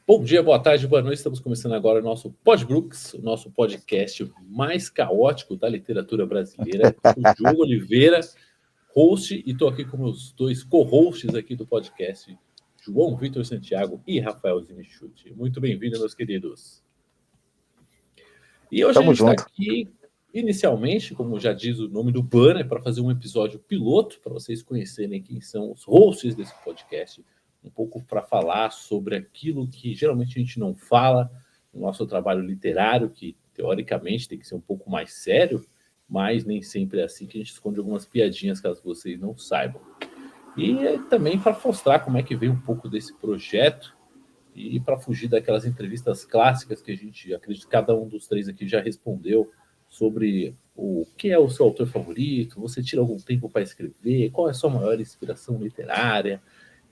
Bom dia, boa tarde, boa noite. Estamos começando agora o nosso Podbrooks, o nosso podcast mais caótico da literatura brasileira. O Diogo Oliveira, host, e estou aqui com meus dois co-hosts aqui do podcast, João Vitor Santiago e Rafael Zimichute. Muito bem-vindo, meus queridos. E hoje a gente está aqui, inicialmente, como já diz o nome do banner, para fazer um episódio piloto, para vocês conhecerem quem são os hosts desse podcast, um pouco para falar sobre aquilo que geralmente a gente não fala no nosso trabalho literário, que teoricamente tem que ser um pouco mais sério, mas nem sempre é assim, que a gente esconde algumas piadinhas caso vocês não saibam. E também para mostrar como é que veio um pouco desse projeto e para fugir daquelas entrevistas clássicas que a gente, acredito que cada um dos três aqui já respondeu sobre o que é o seu autor favorito, você tira algum tempo para escrever, qual é a sua maior inspiração literária.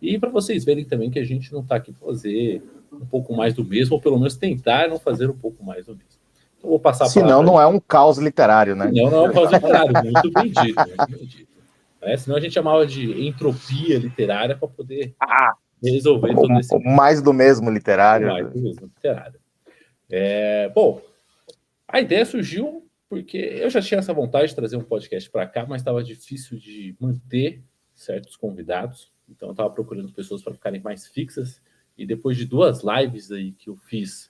E para vocês verem também que a gente não está aqui para fazer um pouco mais do mesmo, ou pelo menos tentar não fazer um pouco mais do mesmo. Então, vou passar a palavra. Senão não é um caos literário, né? Não é um caos literário, muito bem dito. Muito bem dito. Senão a gente chamava de entropia literária para poder resolver todo esse... Mais do mesmo literário. Mais do mesmo literário. Bom, a ideia surgiu porque eu já tinha essa vontade de trazer um podcast para cá, mas estava difícil de manter certos convidados. Então eu estava procurando pessoas para ficarem mais fixas. E depois de 2 lives aí que eu fiz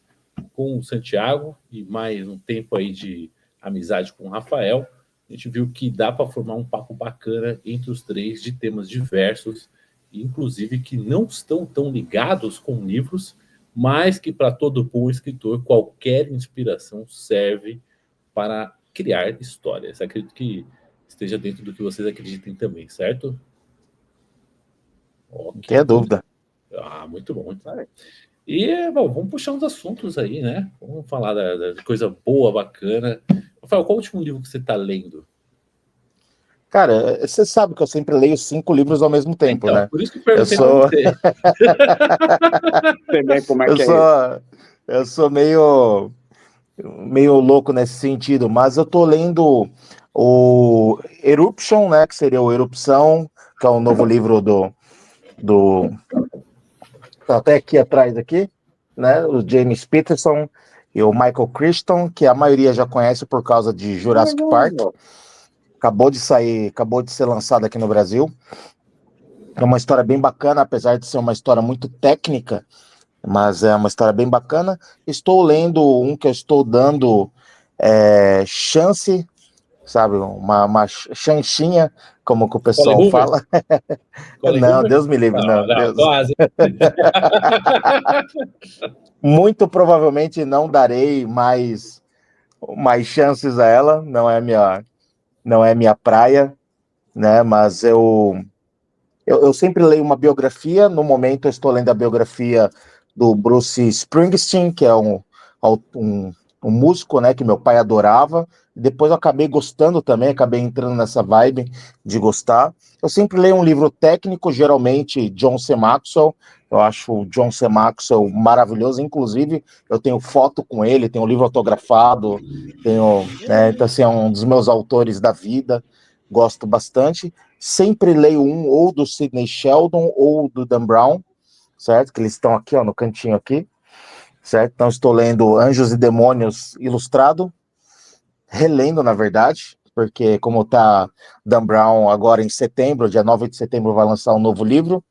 com o Santiago e mais um tempo aí de amizade com o Rafael, a gente viu que dá para formar um papo bacana entre os três de temas diversos, inclusive que não estão tão ligados com livros, mas que para todo bom escritor qualquer inspiração serve para criar histórias. Acredito que esteja dentro do que vocês acreditem também, certo? Não tenha dúvida. Muito bom. E, bom, vamos puxar uns assuntos aí, né? Vamos falar da coisa boa, bacana. Rafael, qual é o último livro que você está lendo? Cara, você sabe que eu sempre leio 5 livros ao mesmo tempo, então, né? Por isso que eu perguntei pra você. Você vê como é que é. Eu sou meio louco nesse sentido, mas eu tô lendo o Eruption, né? Que seria o Erupção, que é um novo livro do tá até aqui atrás aqui, né? O James Peterson e o Michael Crichton, que a maioria já conhece por causa de Jurassic Park. Acabou de ser lançado aqui no Brasil. É uma história bem bacana, apesar de ser uma história muito técnica, mas é uma história bem bacana. Estou lendo um que eu estou dando chance, sabe? Uma chanchinha, como que o pessoal fala. Não, Deus me livre. Não, Deus. Quase. Muito provavelmente não darei mais chances a ela, não é minha praia, né? Mas eu sempre leio uma biografia. No momento eu estou lendo a biografia do Bruce Springsteen, que é um músico, né, que meu pai adorava. Depois eu acabei gostando também, acabei entrando nessa vibe de gostar. Eu sempre leio um livro técnico, geralmente John C. Maxwell. Eu acho o John C. Maxwell maravilhoso, inclusive eu tenho foto com ele, tenho um livro autografado, então assim, é um dos meus autores da vida, gosto bastante. Sempre leio um ou do Sidney Sheldon ou do Dan Brown, certo? Que eles estão aqui, ó, no cantinho aqui, certo? Então estou lendo Anjos e Demônios Ilustrado, relendo, na verdade, porque como tá Dan Brown agora em setembro, dia 9 de setembro vai lançar um novo livro,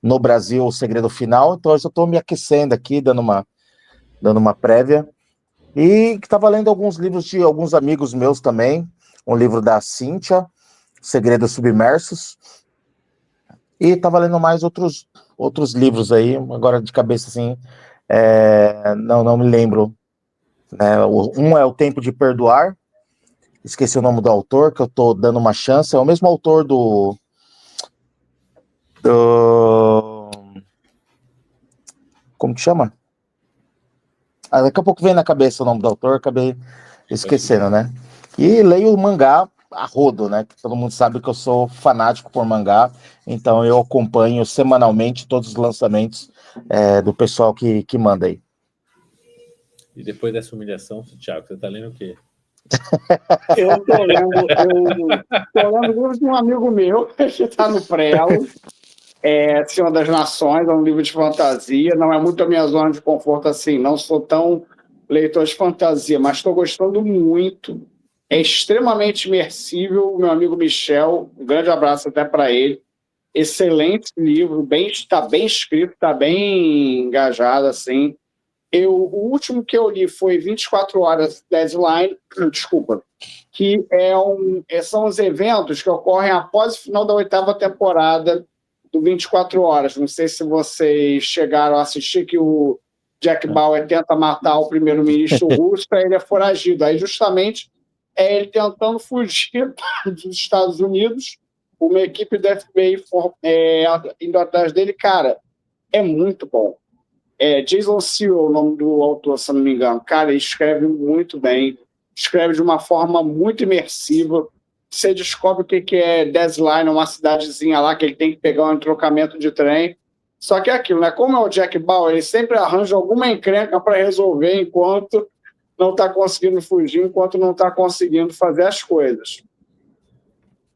no Brasil, O Segredo Final, então eu já estou me aquecendo aqui, dando uma prévia, e estava lendo alguns livros de alguns amigos meus também, um livro da Cíntia, Segredos Submersos, e estava lendo mais outros livros aí, agora de cabeça assim, não me lembro. Um é O Tempo de Perdoar, esqueci o nome do autor, que eu estou dando uma chance, é o mesmo autor do como que chama? Daqui a pouco vem na cabeça o nome do autor, acabei esquecendo, né? E leio o mangá a rodo, né? Todo mundo sabe que eu sou fanático por mangá, então eu acompanho semanalmente todos os lançamentos do pessoal que manda aí. E depois dessa humilhação, Thiago, você tá lendo o quê? Eu tô lendo livros de um amigo meu, que tá no prelo. Senhor das Nações, é um livro de fantasia, não é muito a minha zona de conforto assim, não sou tão leitor de fantasia, mas estou gostando muito, é extremamente imersível, o meu amigo Michel, um grande abraço até para ele, excelente livro, está bem escrito, está bem engajado, assim. O último que eu li foi 24 Horas Deadline, desculpa, que são os eventos que ocorrem após o final da 8ª temporada do 24 Horas. Não sei se vocês chegaram a assistir, que o Jack Bauer tenta matar o primeiro-ministro russo, aí ele é foragido. Aí, justamente, é ele tentando fugir dos Estados Unidos, uma equipe da FBI indo atrás dele. Cara, é muito bom. Jason Segel, o nome do autor, se não me engano. Cara, ele escreve muito bem, escreve de uma forma muito imersiva. Você descobre o que é Deadline, uma cidadezinha lá que ele tem que pegar um entrocamento de trem. Só que é aquilo, né? Como é o Jack Bauer, ele sempre arranja alguma encrenca para resolver enquanto não está conseguindo fugir, enquanto não está conseguindo fazer as coisas.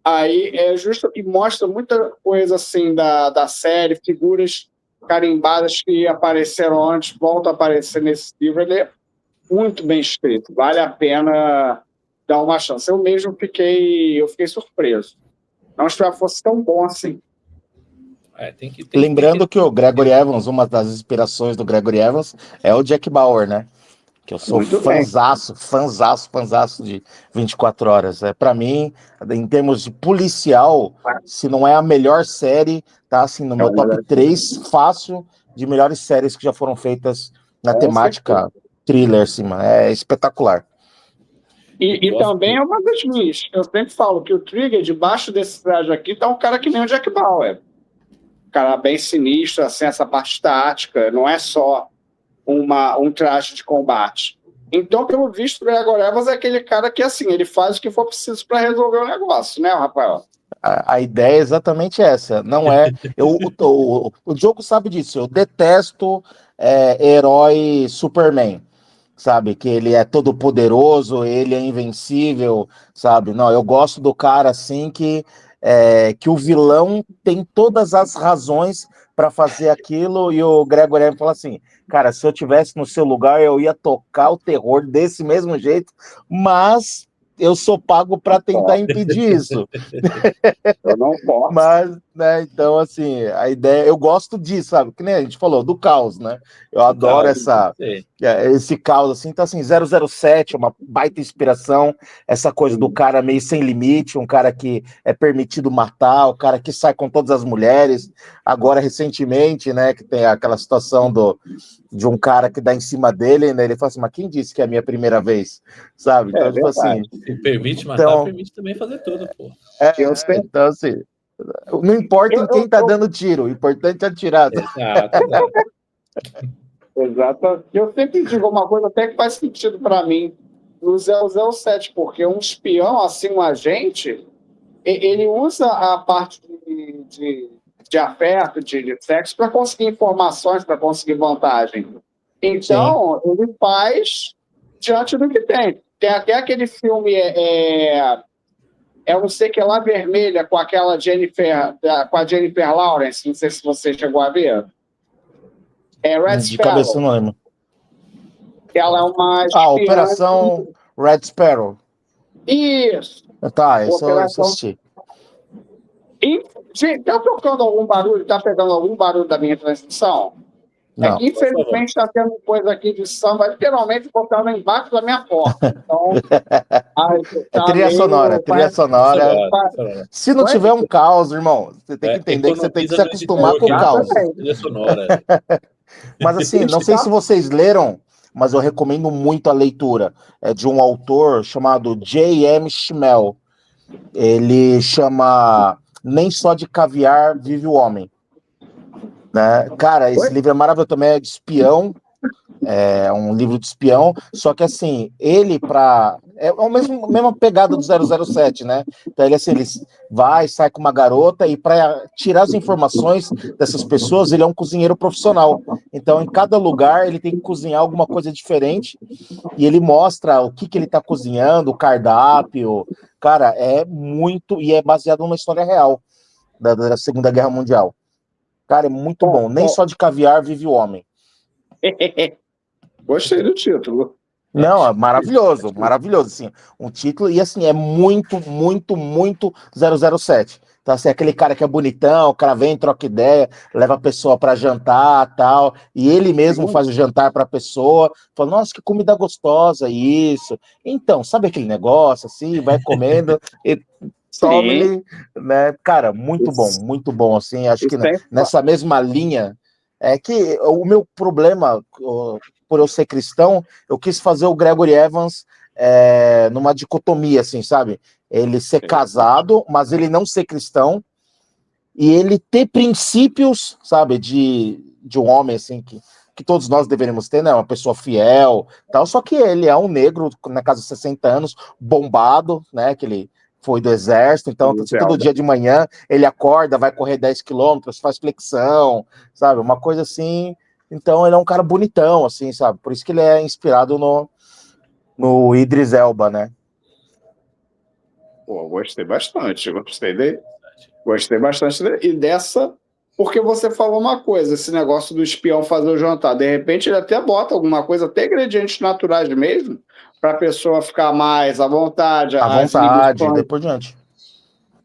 Aí é justo que mostra muita coisa assim da série, figuras carimbadas que apareceram antes, voltam a aparecer nesse livro. Ele é muito bem escrito, vale a pena dar uma chance. Eu mesmo fiquei surpreso. Não esperava que fosse tão bom assim. Lembrando que o Gregory Evans, uma das inspirações do Gregory Evans é o Jack Bauer, né? Que eu sou fanzaço de 24 Horas. Para mim, em termos de policial, se não é a melhor série, tá assim, no meu top 3, fácil, de melhores séries que já foram feitas na temática thriller, assim, mano. É espetacular. E também é uma das minhas. Eu sempre falo que o Trigger, debaixo desse traje aqui, tá um cara que nem o Jack Bauer. Um cara bem sinistro, assim, essa parte tática, não é só um traje de combate. Então, pelo visto, o Gregor Evans é aquele cara que, assim, ele faz o que for preciso para resolver o negócio, né, Rafael? A ideia é exatamente essa. Não é. O Diogo sabe disso. Eu detesto herói Superman. Sabe? Que ele é todo poderoso, ele é invencível, sabe? Não, eu gosto do cara assim que o vilão tem todas as razões para fazer aquilo, e o Gregory Evans fala assim, cara, se eu tivesse no seu lugar, eu ia tocar o terror desse mesmo jeito, mas eu sou pago para tentar impedir isso. Eu não posso. Mas, né, então, assim, a ideia, eu gosto disso, sabe? Que nem a gente falou, do caos, né? Eu adoro esse caos, assim. Então, assim, 007 é uma baita inspiração, essa coisa do cara meio sem limite, um cara que é permitido matar, o cara que sai com todas as mulheres. Agora, recentemente, né, que tem aquela situação de um cara que dá em cima dele, né? Ele fala assim, mas quem disse que é a minha primeira vez? Sabe? Então, tipo assim... Se permite matar, permite também fazer tudo, pô. Então, assim... Não importa em quem tá dando tiro, o importante é atirar. Exato. Eu sempre digo uma coisa até que faz sentido para mim no 007, porque um espião, assim, um agente, ele usa a parte de afeto, de sexo, para conseguir informações, para conseguir vantagem. Então, ele faz diante do que tem. Tem até aquele filme... não sei que lá vermelha com aquela com a Jennifer Lawrence, não sei se você chegou a ver. Red de cabeça não lembro. Ela é uma Operação Red Sparrow. Isso. Tá, isso eu assisti. E, gente, tá tocando algum barulho? Tá pegando algum barulho da minha transmissão? Não. Que, infelizmente, está tendo coisa aqui de samba, literalmente botando embaixo da minha porta. Então, trilha sonora. Se não tiver um caos, irmão, você tem que entender que você tem que se acostumar com o caos. Trilha sonora. Mas assim, não sei se vocês leram, mas eu recomendo muito a leitura. É de um autor chamado J.M. Schmel. Ele chama Nem Só de Caviar Vive o Homem. Né? Cara, esse livro é maravilhoso também, é de espião, é um livro de espião, só que assim, ele é a mesma pegada do 007, né? Então ele assim, ele sai com uma garota e para tirar as informações dessas pessoas, ele é um cozinheiro profissional. Então em cada lugar ele tem que cozinhar alguma coisa diferente e ele mostra o que ele tá cozinhando, o cardápio. Cara, é muito, e é baseado numa história real da Segunda Guerra Mundial. Cara, é muito bom. Nem só de caviar vive o homem. Gostei do título. Não, é maravilhoso, maravilhoso, assim, um título, e assim, é muito, muito, muito 007. Então, assim, aquele cara que é bonitão, o cara vem, troca ideia, leva a pessoa para jantar, tal, e ele mesmo faz o jantar para a pessoa, fala, nossa, que comida gostosa, isso. Então, sabe aquele negócio, assim, vai comendo e tome, né? Cara, muito bom, assim, acho que nessa mesma linha, é que o meu problema, por eu ser cristão, eu quis fazer o Gregory Evans numa dicotomia, assim, sabe? Ele ser casado, mas ele não ser cristão, e ele ter princípios, sabe, de um homem, assim, que todos nós deveríamos ter, né? Uma pessoa fiel, tal, só que ele é um negro, na casa de 60 anos, bombado, né? Que ele foi do exército, então assim, todo dia de manhã ele acorda, vai correr 10 quilômetros, faz flexão, sabe? Uma coisa assim. Então ele é um cara bonitão, assim, sabe? Por isso que ele é inspirado no Idris Elba, né? Pô, gostei bastante. Gostei bastante. E dessa, porque você falou uma coisa, esse negócio do espião fazer o jantar. De repente ele até bota alguma coisa, até ingredientes naturais mesmo, para a pessoa ficar mais à vontade, À vontade, daí por diante.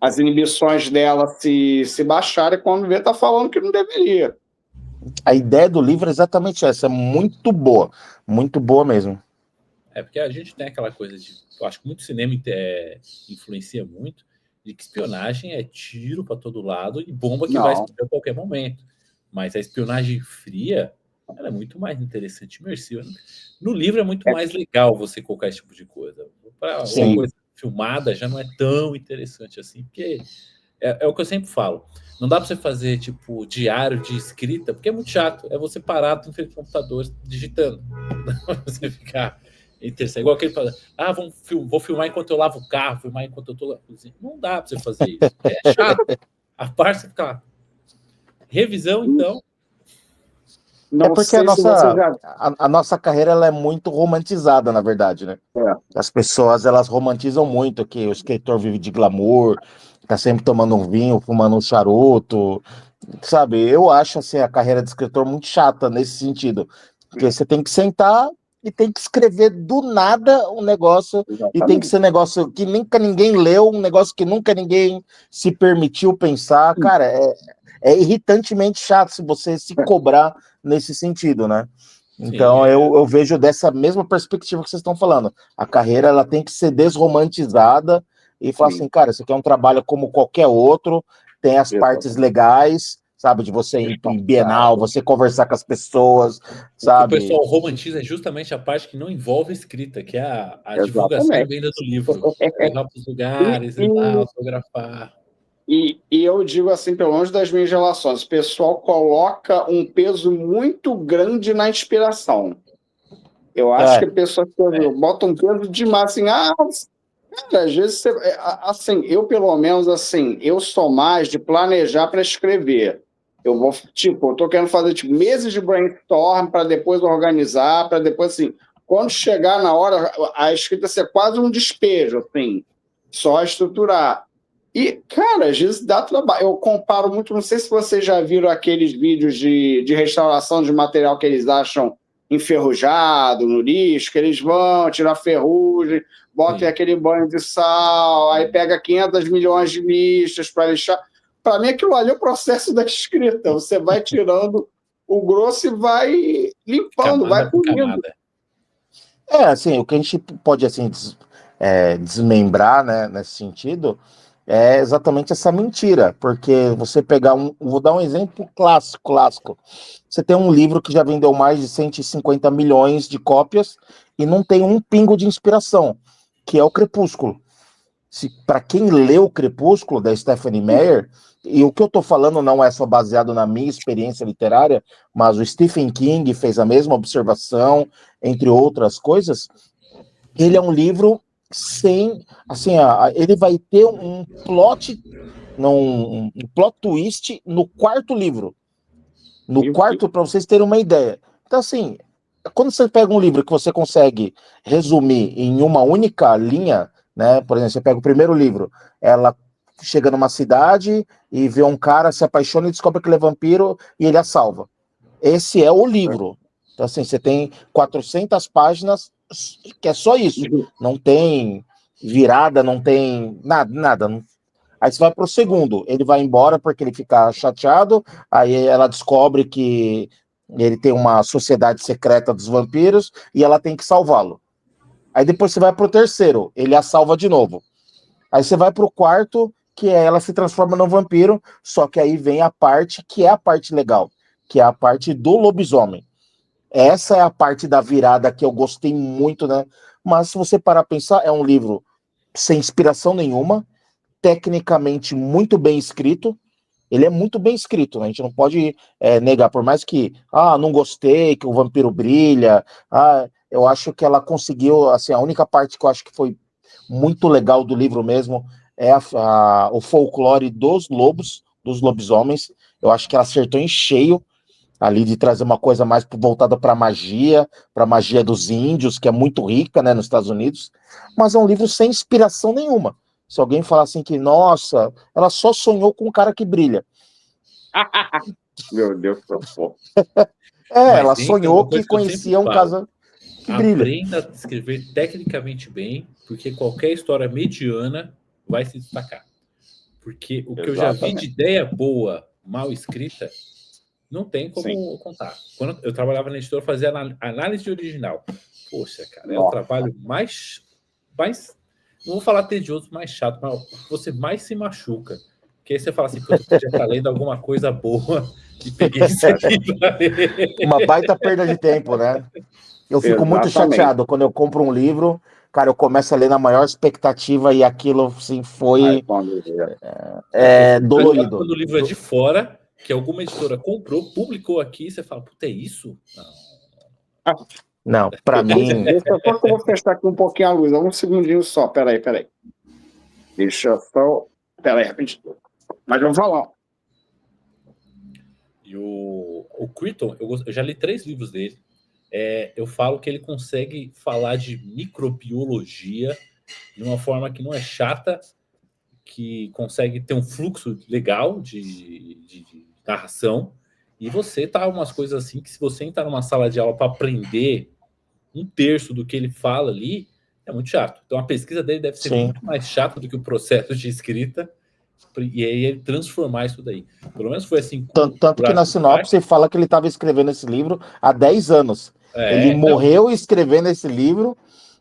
As inibições dela se baixarem quando vê, tá falando que não deveria. A ideia do livro é exatamente essa, é muito boa mesmo. É porque a gente tem aquela coisa de, eu acho que muito cinema influencia muito, de que espionagem é tiro para todo lado e bomba que vai explodir a qualquer momento. Mas a espionagem fria, ela é muito mais interessante e imersiva. No livro é muito mais legal você colocar esse tipo de coisa. Para uma coisa filmada já não é tão interessante assim, porque é o que eu sempre falo. Não dá para você fazer, tipo, diário de escrita, porque é muito chato. É você parado em frente ao computador digitando. Você ficar interessante. Igual aquele fala, vou filmar enquanto eu lavo o carro, filmar enquanto eu tô na cozinha. Não dá para você fazer isso. É chato. A parte você fica lá. Revisão, então. Não, porque a nossa carreira ela é muito romantizada, na verdade, né? As pessoas, elas romantizam muito que o escritor vive de glamour, tá sempre tomando um vinho, fumando um charuto, sabe? Eu acho, assim, a carreira de escritor muito chata nesse sentido, porque você tem que sentar e tem que escrever do nada um negócio, e tem que ser um negócio que nunca ninguém leu, um negócio que nunca ninguém se permitiu pensar. Cara, é irritantemente chato se você se cobrar nesse sentido, né? Então, eu vejo dessa mesma perspectiva que vocês estão falando. A carreira ela tem que ser desromantizada e falar assim, cara, isso aqui é um trabalho como qualquer outro, tem as partes legais, sabe, de você ir em Bienal, você conversar com as pessoas, sabe? O que o pessoal romantiza é justamente a parte que não envolve escrita, que é a divulgação e venda do livro. Levar para os lugares, ir lá, autografar. E eu digo assim, pelo menos das minhas relações, o pessoal coloca um peso muito grande na inspiração. Eu acho que a pessoa bota um peso demais, assim, cara, às vezes, assim, eu pelo menos, assim, eu sou mais de planejar para escrever. Eu vou, tipo, eu tô querendo fazer, tipo, meses de brainstorm para depois organizar, para depois, assim, quando chegar na hora, a escrita ser quase um despejo, assim, só estruturar. E, cara, às vezes dá trabalho. Eu comparo muito, não sei se vocês já viram aqueles vídeos de restauração de material que eles acham enferrujado no lixo, que eles vão tirar ferrugem, botam aquele banho de sal, aí pega 500 milhões de lixas para lixar. Para mim, aquilo ali é o processo da escrita. Você vai tirando o grosso e vai limpando, vai pulindo. Assim, o que a gente pode, assim, desmembrar, né, nesse sentido, é exatamente essa mentira, porque você pegar vou dar um exemplo clássico. Você tem um livro que já vendeu mais de 150 milhões de cópias e não tem um pingo de inspiração, que é o Crepúsculo. Para quem leu o Crepúsculo, da Stephenie Meyer, e o que eu estou falando não é só baseado na minha experiência literária, mas o Stephen King fez a mesma observação, entre outras coisas, ele é um livro sem, assim, ele vai ter um plot twist no quarto livro. No quarto, para vocês terem uma ideia. Então, assim, quando você pega um livro que você consegue resumir em uma única linha, né? Por exemplo, você pega o primeiro livro, ela chega numa cidade e vê um cara, se apaixona e descobre que ele é vampiro e ele a salva. Esse é o livro. Então, assim, você tem 400 páginas que é só isso. Não tem virada, não tem nada. Aí você vai pro segundo, ele vai embora porque ele fica chateado, aí ela descobre que ele tem uma sociedade secreta dos vampiros e ela tem que salvá-lo. Aí depois você vai pro terceiro, ele a salva de novo. Aí você vai pro quarto, que é ela se transforma num vampiro, só que aí vem a parte que é a parte legal, que é a parte do lobisomem. Essa é a parte da virada que eu gostei muito, né? Mas se você parar a pensar, é um livro sem inspiração nenhuma, tecnicamente muito bem escrito. Ele é muito bem escrito, né? A gente não pode negar, por mais que, não gostei, que o vampiro brilha, eu acho que ela conseguiu, assim, a única parte que eu acho que foi muito legal do livro mesmo é o folclore dos lobos, dos lobisomens. Eu acho que ela acertou em cheio ali de trazer uma coisa mais voltada para a magia dos índios, que é muito rica, né, nos Estados Unidos, mas é um livro sem inspiração nenhuma. Se alguém falar assim que, nossa, ela só sonhou com um cara que brilha. Meu Deus do céu. Ela sonhou que conhecia um casal que brilha. Aprenda a escrever tecnicamente bem, porque qualquer história mediana vai se destacar. Porque o que eu já vi de ideia boa, mal escrita, não tem como contar. Quando eu trabalhava na editora, fazia análise de original. Poxa, cara, é o trabalho mais... Não vou falar tedioso, mais chato, mas você mais se machuca. Porque aí você fala assim, eu podia estar lendo alguma coisa boa e peguei isso aqui pra ler. Uma baita perda de tempo, né? Eu fico muito chateado quando eu compro um livro, cara, eu começo a ler na maior expectativa e aquilo, assim, foi dolorido. Quando o livro é de fora, que alguma editora comprou, publicou aqui, você fala, puta, é isso? Não, pra mim... Deixa só que eu vou fechar aqui um pouquinho a luz, um segundinho só, peraí. Deixa só... Peraí, rapidinho. Mas vamos falar. E o Crichton, eu já li 3 livros dele. Eu falo que ele consegue falar de microbiologia de uma forma que não é chata, que consegue ter um fluxo legal de narração, e você tá umas coisas assim que se você entrar numa sala de aula para aprender 1/3 do que ele fala ali, é muito chato. Então a pesquisa dele deve ser muito mais chata do que o processo de escrita, e aí ele transformar isso daí. Pelo menos foi assim. Tanto que na sinopse ele fala que ele estava escrevendo esse livro há 10 anos. Ele morreu escrevendo esse livro,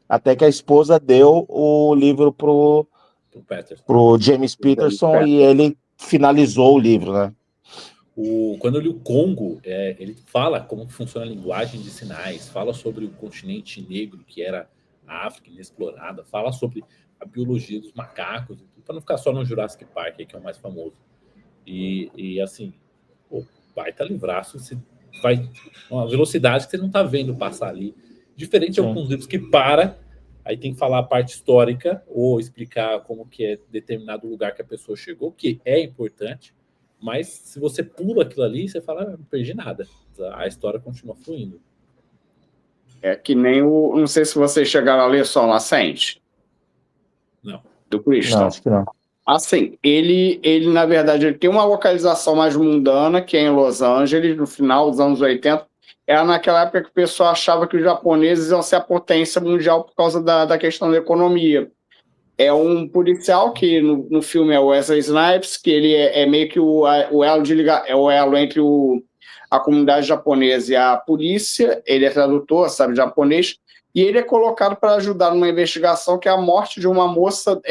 até que a esposa deu o livro pro James Peterson e ele finalizou o livro, né? Quando eu li o Congo, ele fala como funciona a linguagem de sinais, fala sobre o continente negro, que era a África inexplorada, fala sobre a biologia dos macacos, para não ficar só no Jurassic Park, que é o mais famoso. E assim, baita livraço, você vai uma velocidade que você não está vendo passar ali. Diferente de alguns livros que aí tem que falar a parte histórica ou explicar como que é determinado lugar que a pessoa chegou, que é importante. Mas se você pula aquilo ali, você fala, não perdi nada. A história continua fluindo. É que nem não sei se vocês chegaram a ler Sol Nascente. Não. Do Crichton. Não, acho que não. Assim, ele na verdade, ele tem uma localização mais mundana, que é em Los Angeles, no final dos anos 80. Era naquela época que o pessoal achava que os japoneses iam ser a potência mundial por causa da questão da economia. É um policial que no filme é o Wesley Snipes, que ele é meio que o elo de ligar, é o elo entre a comunidade japonesa e a polícia. Ele é tradutor, sabe japonês, e ele é colocado para ajudar numa investigação que é a morte de uma moça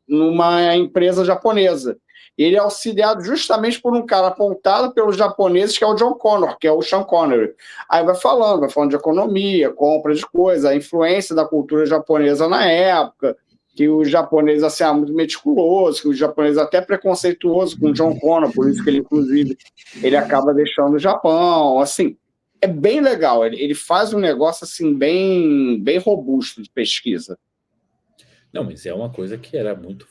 numa empresa japonesa. Ele é auxiliado justamente por um cara apontado pelos japoneses, que é o John Connor, que é o Sean Connery. Aí vai falando de economia, compra de coisas, a influência da cultura japonesa na época, que os japoneses assim, muito meticuloso, que os japoneses até preconceituoso com o John Connor, por isso que ele, inclusive, ele acaba deixando o Japão. Assim, é bem legal. Ele faz um negócio assim, bem robusto de pesquisa. Não, mas é uma coisa que era muito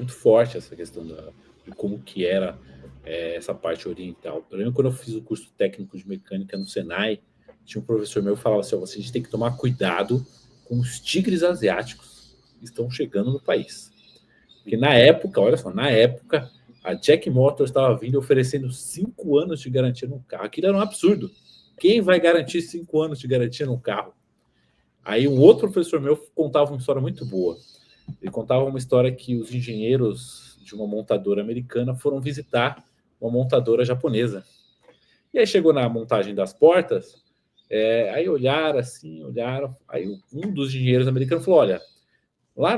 forte, essa questão de como que era essa parte oriental. Eu lembro quando eu fiz o curso técnico de mecânica no Senai, tinha um professor meu que falava assim, a gente tem que tomar cuidado com os tigres asiáticos que estão chegando no país. Porque na época, olha só, na época, a Jack Motors estava vindo oferecendo 5 anos de garantia no carro. Aquilo era um absurdo. Quem vai garantir 5 anos de garantia no carro? Aí um outro professor meu contava uma história muito boa. Ele contava uma história que os engenheiros de uma montadora americana foram visitar uma montadora japonesa. E aí chegou na montagem das portas, aí olharam assim, aí um dos engenheiros americanos falou, olha, lá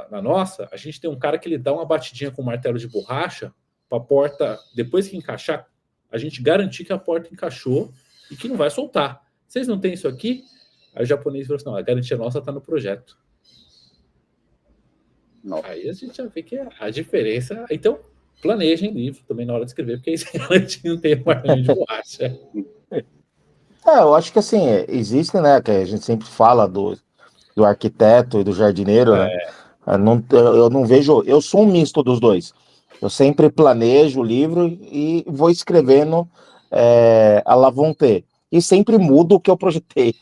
na nossa, a gente tem um cara que ele dá uma batidinha com um martelo de borracha para a porta, depois que encaixar, a gente garantir que a porta encaixou e que não vai soltar. Vocês não têm isso aqui? Aí o japonês falou assim, não, a garantia nossa está no projeto. Não. Aí a gente já vê que a diferença... Então, planejem livro também na hora de escrever, porque aí você não tem martelo de borracha. Eu acho que assim, existe, né, que a gente sempre fala do arquiteto e do jardineiro, né? Eu não vejo... Eu sou um misto dos dois. Eu sempre planejo o livro e vou escrevendo à la vontade. E sempre mudo o que eu projetei.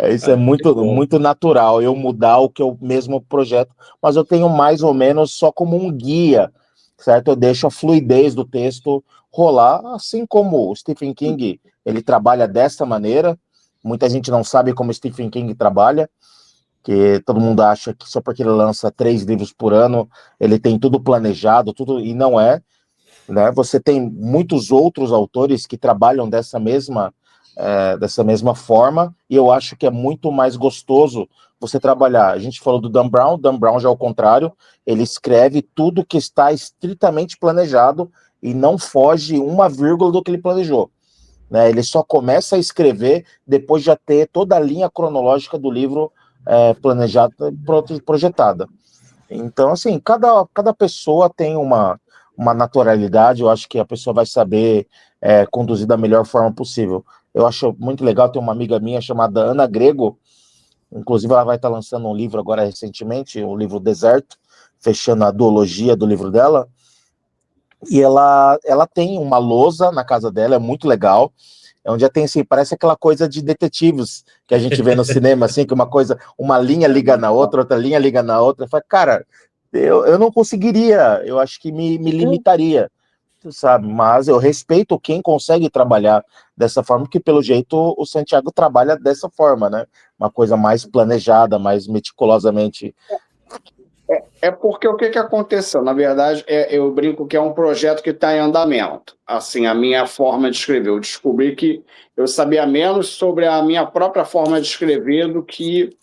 Isso é muito natural, eu mudar o que eu mesmo projeto, mas eu tenho mais ou menos só como um guia, certo? Eu deixo a fluidez do texto rolar, assim como o Stephen King, ele trabalha dessa maneira. Muita gente não sabe como o Stephen King trabalha, que todo mundo acha que só porque ele lança 3 livros por ano, ele tem tudo planejado, tudo, e não é, né? Você tem muitos outros autores que trabalham dessa mesma forma, e eu acho que é muito mais gostoso você trabalhar. A gente falou do Dan Brown já é o contrário, ele escreve tudo que está estritamente planejado e não foge uma vírgula do que ele planejou, né? Ele só começa a escrever depois de já ter toda a linha cronológica do livro planejada, projetada. Então, assim, cada pessoa tem uma naturalidade, eu acho que a pessoa vai saber conduzir da melhor forma possível. Eu acho muito legal, tem uma amiga minha chamada Ana Grego, inclusive ela vai estar lançando um livro agora recentemente, o livro Deserto, fechando a duologia do livro dela, e ela tem uma lousa na casa dela, é muito legal, onde já tem assim, parece aquela coisa de detetives que a gente vê no cinema, assim, que uma linha liga na outra, outra linha liga na outra. Eu falo, cara, eu não conseguiria, eu acho que me limitaria, sabe? Mas eu respeito quem consegue trabalhar dessa forma, porque pelo jeito o Santiago trabalha dessa forma, né? Uma coisa mais planejada, mais meticulosamente. Porque o que aconteceu? Na verdade, eu brinco que é um projeto que está em andamento. Assim, a minha forma de escrever. Eu descobri que eu sabia menos sobre a minha própria forma de escrever do que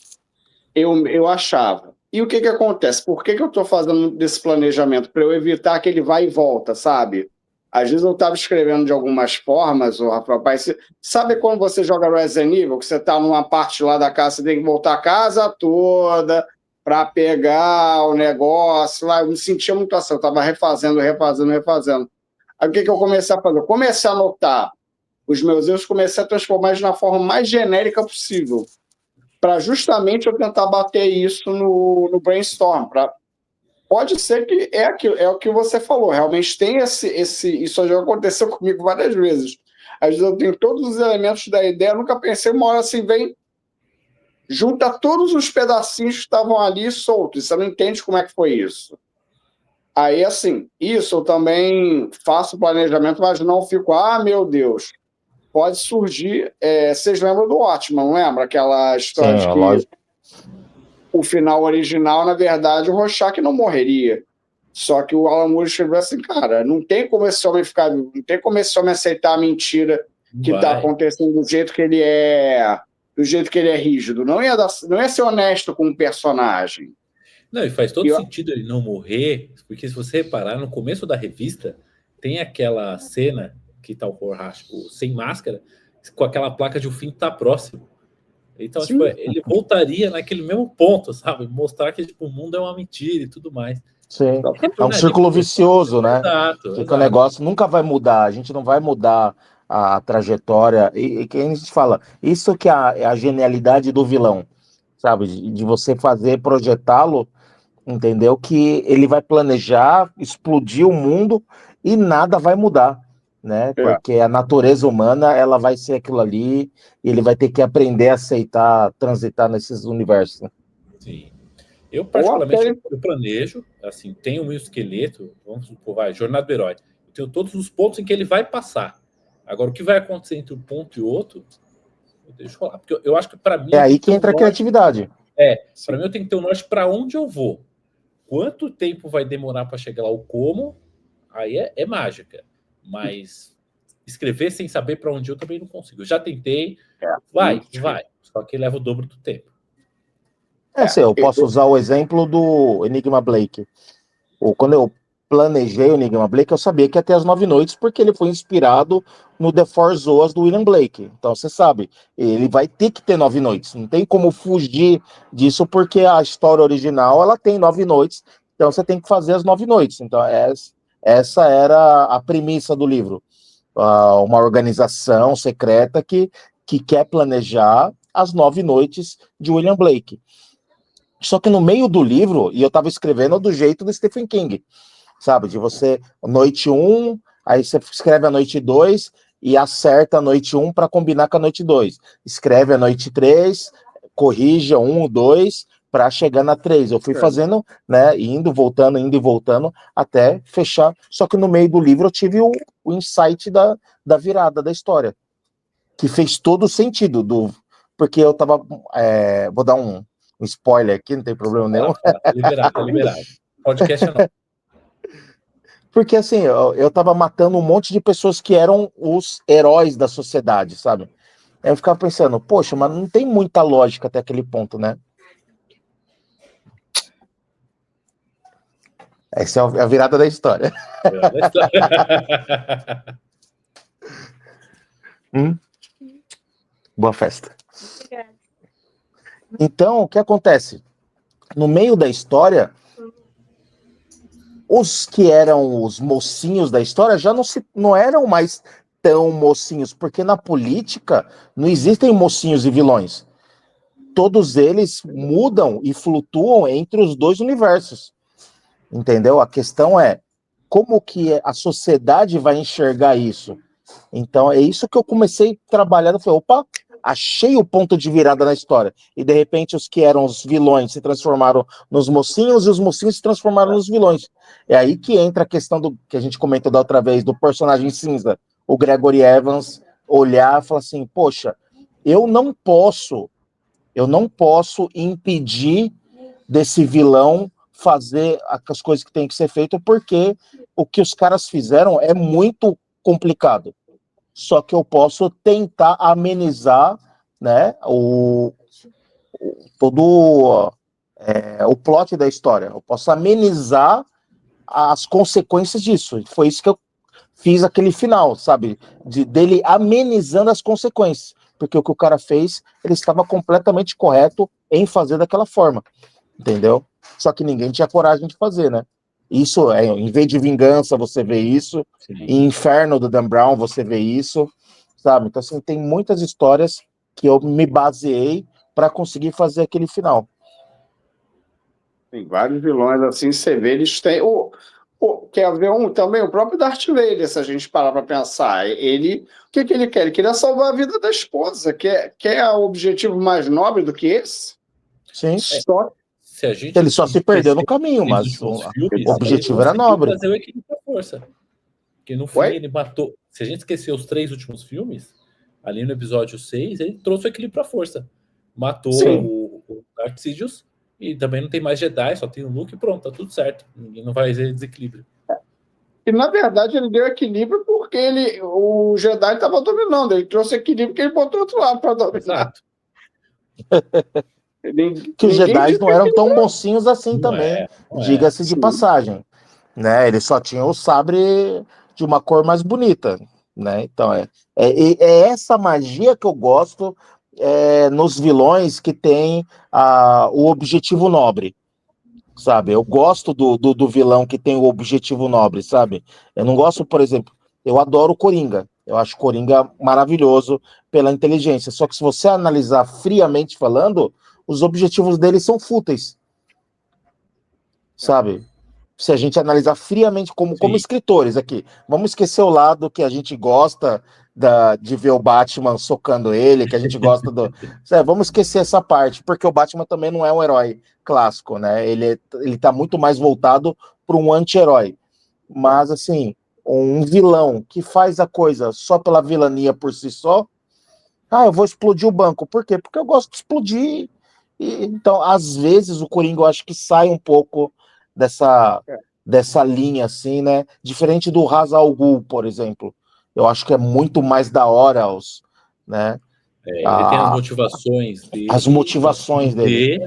eu achava. E o que acontece? Por que eu estou fazendo desse planejamento? Para eu evitar que ele vá e volta, sabe? Às vezes eu estava escrevendo de algumas formas, rapaz, sabe quando você joga Resident Evil, que você está numa parte lá da casa, você tem que voltar a casa toda para pegar o negócio lá, eu me sentia muito assim, eu estava refazendo. Aí o que eu comecei a fazer? Eu comecei a anotar os meus erros, comecei a transformar eles na forma mais genérica possível, para justamente eu tentar bater isso no brainstorm. Pode ser que é o que você falou, realmente tem isso já aconteceu comigo várias vezes. Às vezes eu tenho todos os elementos da ideia, nunca pensei, uma hora assim, vem, junta todos os pedacinhos que estavam ali soltos, você não entende como é que foi isso. Aí, assim, isso eu também faço planejamento, mas não fico, meu Deus, pode surgir, vocês lembram do Watchmen, não lembra? Aquela história de que Lógico. O final original, na verdade, o Rorschach não morreria. Só que o Alan Moore escreveu assim, cara, não tem como esse homem ficar vivo, não tem como esse homem aceitar a mentira que está acontecendo do jeito que ele é rígido. Não ia ser honesto com o personagem. Não, e faz todo sentido ele não morrer, porque se você reparar, no começo da revista, tem aquela cena que tá o Rorschach sem máscara, com aquela placa de o fim tá próximo. Então, tipo, ele voltaria naquele mesmo ponto, sabe? Mostrar que tipo, o mundo é uma mentira e tudo mais. Sim, é um círculo vicioso, né? Exato. O negócio nunca vai mudar, a gente não vai mudar a trajetória. E quem a gente fala, isso que é a genialidade do vilão, sabe? De você projetá-lo, entendeu? Que ele vai planejar, explodir o mundo e nada vai mudar, né? Porque a natureza humana, ela vai ser aquilo ali e ele vai ter que aprender a aceitar, transitar nesses universos. Né? Sim. Eu, particularmente, eu planejo, assim, tenho o meu esqueleto, vamos supor, Jornada do Herói. Eu tenho todos os pontos em que ele vai passar. Agora, o que vai acontecer entre um ponto e outro, eu deixo rolar. Porque eu acho que, para mim... É aí que entra a criatividade. Para mim, eu tenho que ter um norte para onde eu vou. Quanto tempo vai demorar para chegar lá, o como, aí é mágica. Mas escrever sem saber para onde eu também não consigo. Eu já tentei, vai. Só que leva o dobro do tempo. Eu posso usar o exemplo do Enigma Blake. Quando eu planejei o Enigma Blake, eu sabia que ia ter as 9 noites, porque ele foi inspirado no The Four Zoas do William Blake. Então, você sabe, ele vai ter que ter 9 noites. Não tem como fugir disso, porque a história original, ela tem 9 noites. Então, você tem que fazer as 9 noites. Então, essa era a premissa do livro. Uma organização secreta que quer planejar as 9 noites de William Blake. Só que no meio do livro, e eu estava escrevendo do jeito do Stephen King, sabe? De você, noite 1, aí você escreve a noite 2 e acerta a noite 1 para combinar com a noite 2. Escreve a noite 3, corrige a 1, 2, para chegar na 3. Eu fui fazendo, né, indo e voltando, até fechar. Só que no meio do livro eu tive o insight da virada da história, que fez todo o sentido, porque eu estava... vou dar um spoiler aqui, não tem problema nenhum. Tá liberado. Podcast não. Porque assim, eu tava matando um monte de pessoas que eram os heróis da sociedade, sabe? Aí eu ficava pensando, poxa, mas não tem muita lógica até aquele ponto, né? Essa é a virada da história. Boa festa. Então, o que acontece? No meio da história, os que eram os mocinhos da história já não eram mais tão mocinhos, porque na política não existem mocinhos e vilões. Todos eles mudam e flutuam entre os dois universos. Entendeu? A questão é como que a sociedade vai enxergar isso. Então, é isso que eu comecei a trabalhar. Eu falei, opa, achei o ponto de virada na história. E, de repente, os que eram os vilões se transformaram nos mocinhos e os mocinhos se transformaram nos vilões. É aí que entra a questão do que a gente comentou da outra vez, do personagem cinza. O Gregory Evans olhar e falar assim, poxa, eu não posso impedir desse vilão fazer as coisas que tem que ser feito, porque o que os caras fizeram é muito complicado. Só que eu posso tentar amenizar, né, todo o plot da história. Eu posso amenizar as consequências disso. Foi isso que eu fiz aquele final, sabe? Dele amenizando as consequências. Porque o que o cara fez, ele estava completamente correto em fazer daquela forma. Entendeu? Só que ninguém tinha coragem de fazer, né? Isso, em vez de Vingança, você vê isso. Sim. Em Inferno, do Dan Brown, você vê isso. Sabe? Então, assim, tem muitas histórias que eu me baseei para conseguir fazer aquele final. Tem vários vilões, assim, você vê, eles têm... quer ver também, o próprio Darth Vader, se a gente parar para pensar. Ele, o que ele quer? Ele queria salvar a vida da esposa. Quer o objetivo mais nobre do que esse? Sim. Se ele só se perdeu no caminho, mas o objetivo era nobre. Trazer o equilíbrio à força. Porque no fim ele matou. Se a gente esquecer os 3 últimos filmes, ali no episódio 6, ele trouxe o equilíbrio à força. Matou o Darth Sidious e também não tem mais Jedi, só tem o Luke e pronto, tá tudo certo. Ninguém não vai ter desequilíbrio. E na verdade ele deu equilíbrio porque o Jedi estava dominando. Ele trouxe equilíbrio porque ele botou outro lado para dominar. Que os Jedi não eram tão mocinhos assim também, diga-se de passagem, né? Eles só tinham o sabre de uma cor mais bonita, né? Então é essa magia que eu gosto nos vilões que tem o objetivo nobre, sabe? Eu gosto do vilão que tem o objetivo nobre, sabe? Eu não gosto, por exemplo, eu adoro o Coringa. Eu acho o Coringa maravilhoso pela inteligência. Só que se você analisar friamente falando, os objetivos dele são fúteis, sabe? se a gente analisar friamente como escritores aqui, vamos esquecer o lado que a gente gosta de ver o Batman socando ele, que a gente gosta do... Vamos esquecer essa parte, porque o Batman também não é um herói clássico, né? Ele tá muito mais voltado para um anti-herói. Mas, assim, um vilão que faz a coisa só pela vilania por si só, eu vou explodir o banco. Por quê? Porque eu gosto de explodir. Então, às vezes, o Coringa, eu acho que sai um pouco dessa linha, assim, né? Diferente do Ra's al Ghul, por exemplo. Eu acho que é muito mais da hora, né? Ele tem as motivações dele. As motivações dele.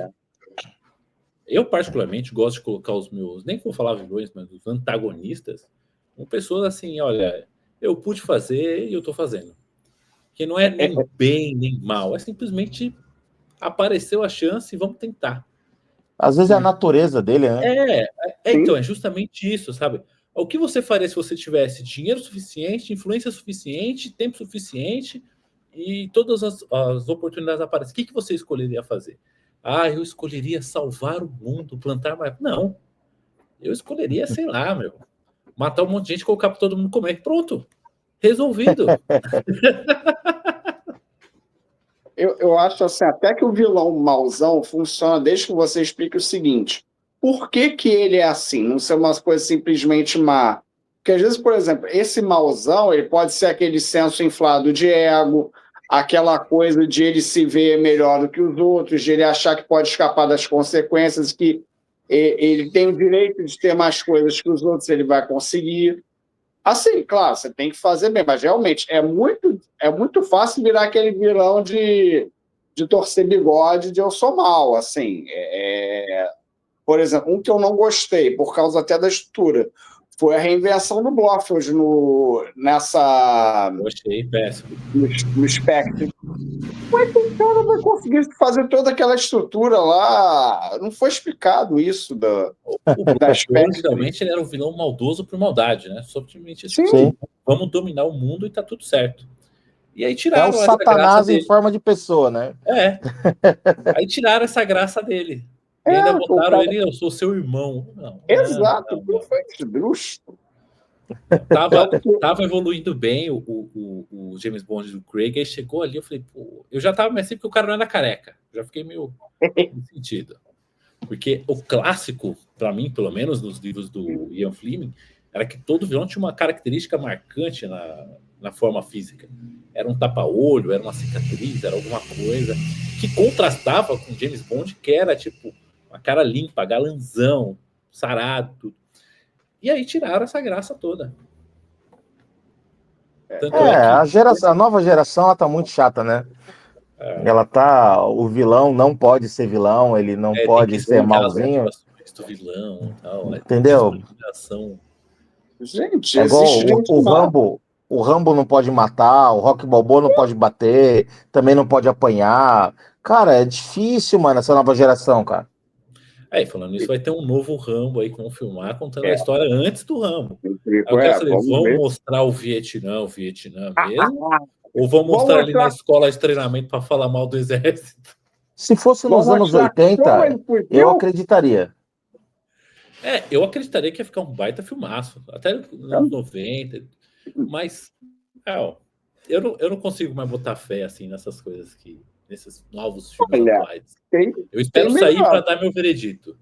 Eu, particularmente, gosto de colocar os meus, nem vou falar vilões, mas os antagonistas, com pessoas assim, olha, eu pude fazer e eu tô fazendo. Que não é nem bem, nem mal, é simplesmente apareceu a chance e vamos tentar. Às vezes é a natureza dele, né? Então, é justamente isso, sabe? O que você faria se você tivesse dinheiro suficiente, influência suficiente, tempo suficiente e todas as oportunidades aparecem? O que você escolheria fazer? Eu escolheria salvar o mundo, plantar mais... Não. Eu escolheria, sei lá, matar um monte de gente e colocar para todo mundo comer. Pronto. Resolvido. Eu acho assim, até que o vilão mauzão funciona desde que você explique o seguinte: por que ele é assim? Não ser uma coisa simplesmente má. Porque às vezes, por exemplo, esse mauzão, ele pode ser aquele senso inflado de ego, aquela coisa de ele se ver melhor do que os outros, de ele achar que pode escapar das consequências, que ele tem o direito de ter mais coisas que os outros, ele vai conseguir. Assim, claro, você tem que fazer bem, mas realmente é muito fácil virar aquele vilão de torcer bigode de eu sou mal, assim. Por exemplo, um que eu não gostei, por causa até da estrutura, foi a reinvenção do Blofeld nessa... Eu achei péssimo. No Spectre. Como é que o cara vai conseguir fazer toda aquela estrutura lá? Não foi explicado isso da Spectre. Realmente ele era um vilão maldoso por maldade, né? Simplesmente isso. Sim. Vamos dominar o mundo e tá tudo certo. E aí tiraram o Satanás em forma de pessoa, né? Aí tiraram essa graça dele. E ainda botaram ele, eu sou seu irmão. Não, exato, não foi bruxo. Tava evoluindo bem o James Bond do Craig, aí chegou ali, eu falei, pô, eu já tava assim porque o cara não era careca. Já fiquei meio sentido. Porque o clássico, para mim, pelo menos nos livros do Ian Fleming, era que todo vilão tinha uma característica marcante na forma física. Era um tapa-olho, era uma cicatriz, era alguma coisa que contrastava com James Bond, que era tipo uma cara limpa, galanzão, sarado, tudo. E aí tiraram essa graça toda. A nova geração ela tá muito chata, né? O vilão não pode ser vilão, ele não pode ser malzinho. Do vilão, tal, entendeu? Gente, é igual o Rambo não pode matar, o Rocky Balboa não pode bater, também não pode apanhar. Cara, é difícil, mano, essa nova geração, cara. Falando nisso, vai ter um novo Rambo aí que vão filmar contando a história antes do Rambo. Eu quero saber, vão mostrar o Vietnã mesmo? Ou vão mostrar ali na escola de treinamento para falar mal do exército? Se fosse nos anos 80, eu acreditaria. Eu acreditaria que ia ficar um baita filmaço. Até nos anos 90. Mas eu não consigo mais botar fé assim nessas coisas nesses novos filmes atuais. Eu espero sair para dar meu veredito.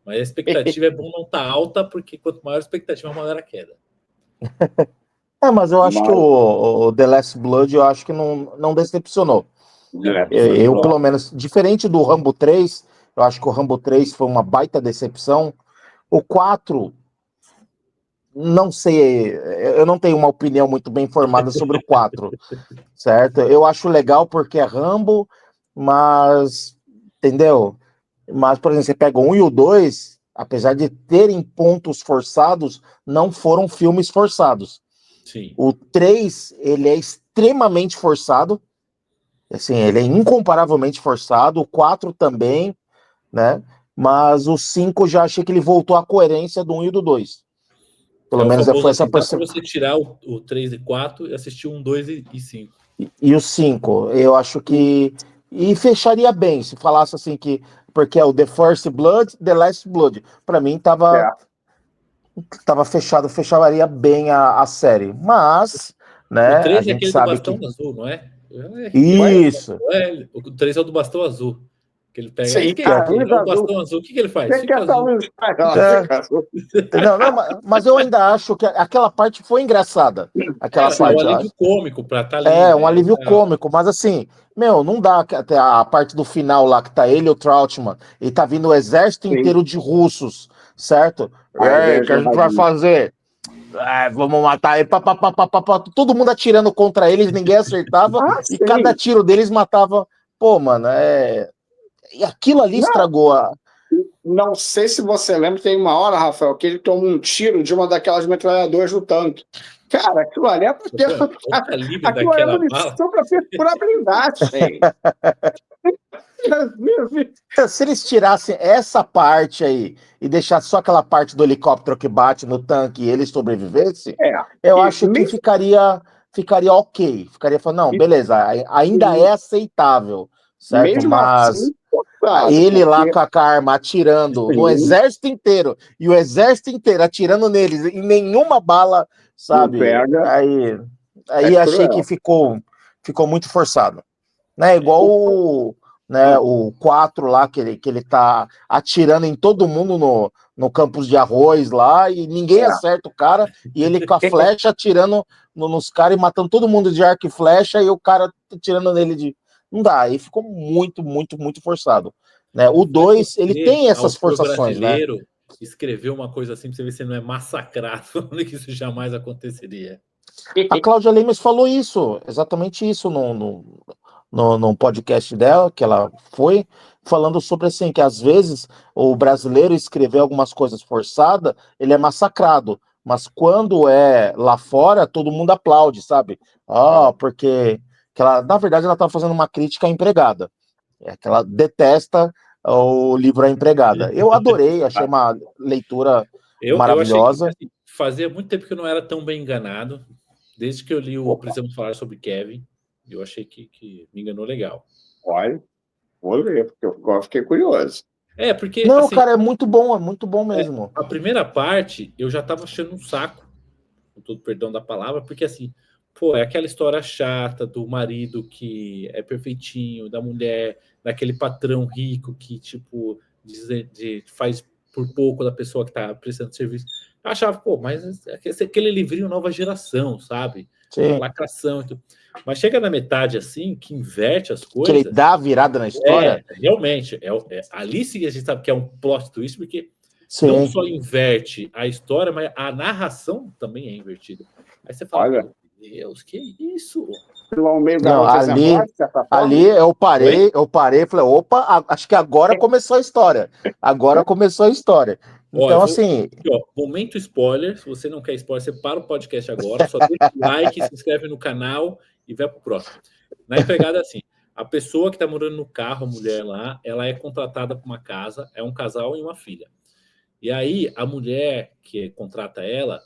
Mas a expectativa é bom não estar alta, porque quanto maior a expectativa, maior a queda. Mas eu acho que o The Last Blood, eu acho que não decepcionou. Eu, pelo menos, diferente do Rambo 3, eu acho que o Rambo 3 foi uma baita decepção. O 4, não sei, eu não tenho uma opinião muito bem formada sobre o 4, certo? Eu acho legal porque é Rambo, mas, entendeu? Mas, por exemplo, você pega o 1 e o 2, apesar de terem pontos forçados, não foram filmes forçados. Sim. O 3, ele é extremamente forçado, assim, ele é incomparavelmente forçado, o 4 também, né? Mas o 5 já achei que ele voltou à coerência do 1 e do 2. Pelo menos foi essa percepção. Dá pra você tirar o 3 e 4 e assistir 1, 2 e 5. E o 5, eu acho que... E fecharia bem, se falasse assim que... Porque é o The First Blood, The Last Blood. Pra mim, tava estava fechado, fecharia bem a série. Mas, né, O a 3 é gente aquele do sabe bastão que. azul, não é? Isso. O 3 é o do bastão azul. Que ele pega. Sim, Quem é É, aqui? É o azul. bastão azul. O que ele faz? Tem que Fica estar azul. Luiz Carlos, é, fica azul. não, mas eu ainda acho que aquela parte foi engraçada. Aquela É o parte. alívio cômico pra estar ali, É um né? E alívio tal. cômico, mas assim, meu, não dá até a parte do final lá que tá ele e o Troutman e tá vindo o exército Sim. inteiro de russos, certo? E Aí vem aí, a o que a gente vai jogadinha. fazer? É, vamos matar ele, pá, pá, pá, pá, pá, pá, todo mundo atirando contra eles, ninguém acertava Ah, e cada sim. tiro deles matava. Pô, mano, é. E aquilo ali Não, estragou a. não sei se você lembra, tem uma hora, Rafael, que ele toma um tiro de uma daquelas metralhadoras do tanque. Cara, aquilo ali é para ter. Olha o calibre Aquilo ali é daquela bala. munição para perfurar blindagem. Se eles tirassem essa parte aí e deixassem só aquela parte do helicóptero que bate no tanque e ele sobrevivesse, É. eu E acho que mesmo, ficaria ok. Ficaria falando, não, e, beleza, ainda é aceitável, certo? mesmo Mas assim, forçado, ele lá porque com a arma atirando no sim, exército inteiro e o exército inteiro atirando neles e nenhuma bala, não sabe? pega, é Aí achei que cruel. ficou muito forçado, né? Igual né, o 4 lá, que ele tá atirando em todo mundo no campus de arroz lá, e ninguém É. acerta o cara, e ele com a flecha atirando nos caras e matando todo mundo de arco e flecha, e o cara atirando nele de. Não dá, aí ficou muito, muito, muito forçado. Né? O Vai 2 ele você, tem essas autor forçações, né? brasileiro, escrever uma coisa assim pra você ver se não é massacrado, falando que isso jamais aconteceria. A Cláudia Lemes falou isso, exatamente isso no podcast dela, que ela foi, falando sobre assim, que às vezes o brasileiro escrever algumas coisas forçadas, ele é massacrado, mas quando é lá fora, todo mundo aplaude, sabe? Ah, porque que ela, na verdade ela estava fazendo uma crítica à empregada, que ela detesta o livro A Empregada. Eu adorei, achei uma leitura Eu achei que maravilhosa. assim, fazia muito tempo que eu não era tão bem enganado. Desde que eu li o Opa. Precisamos Falar sobre Kevin, eu achei que me enganou legal. Olha, vou ler, porque eu fiquei curioso. É, porque, Não, assim, cara, é muito bom mesmo. a primeira parte eu já tava achando um saco, com todo perdão da palavra, porque, assim, pô, é aquela história chata do marido que é perfeitinho, da mulher, daquele patrão rico que, tipo, faz por pouco da pessoa que tá prestando serviço. Eu achava, pô, mas aquele livrinho nova geração, sabe? Sim. Lacração e tudo. Mas chega na metade, assim, que inverte as Que ele coisas. dá a virada na história. Realmente, ali sim a gente sabe que é um plot twist, porque não Sim. só inverte a história, mas a narração também é invertida. Aí você fala, Olha, meu Deus, que isso? lá meio Não, garoto exemplar, de certa ali forma. Oi? eu parei e falei, opa, acho que agora começou a história. Agora começou a história. Ó, eu Então, vou. assim, Aqui, ó, momento spoiler. Se você não quer spoiler, você para o podcast agora, só deixa o like, se inscreve no canal e vai pro próximo. Na empregada, assim, a pessoa que tá morando no carro, a mulher lá, ela é contratada para uma casa, é um casal e uma filha. E aí a mulher que contrata ela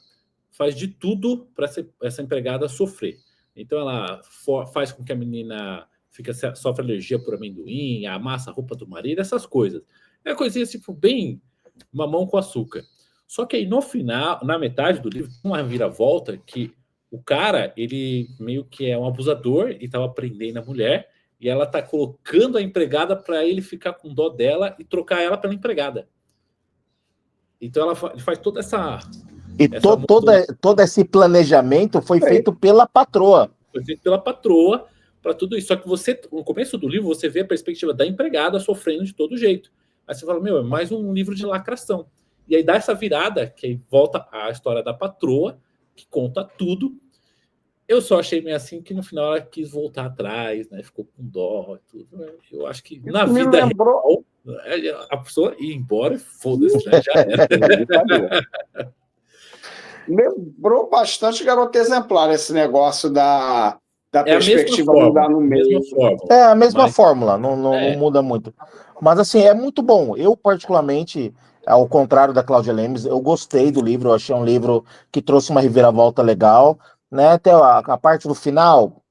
faz de tudo para essa empregada sofrer. Então ela faz com que a menina sofra alergia por amendoim, amassa a roupa do marido, essas coisas. É coisinha tipo bem mamão com açúcar. Só que aí no final, na metade do livro, tem uma viravolta que o cara, ele meio que é um abusador e estava prendendo a mulher e ela tá colocando a empregada para ele ficar com dó dela e trocar ela pela empregada. Então ela faz toda essa todo esse planejamento foi É, feito pela patroa. foi feito pela patroa para tudo isso. Só que você, no começo do livro, você vê a perspectiva da empregada sofrendo de todo jeito. Aí você fala, meu, é mais um livro de lacração. E aí dá essa virada, que aí volta a história da patroa, que conta tudo. Eu só achei meio assim que no final ela quis voltar atrás, né? Ficou com dó e tudo. Eu acho que na me vida lembrou. real, a pessoa ia embora e foda-se, né? Já era. Lembrou bastante Garota Exemplar esse negócio da É a mesma perspectiva forma, mudar no mesma meio. fórmula. É a mesma Mas fórmula, não é, muda muito. Mas assim, é muito bom. Eu, particularmente, ao contrário da Cláudia Lemes, eu gostei do livro, eu achei um livro que trouxe uma reviravolta legal, né? Até a parte do final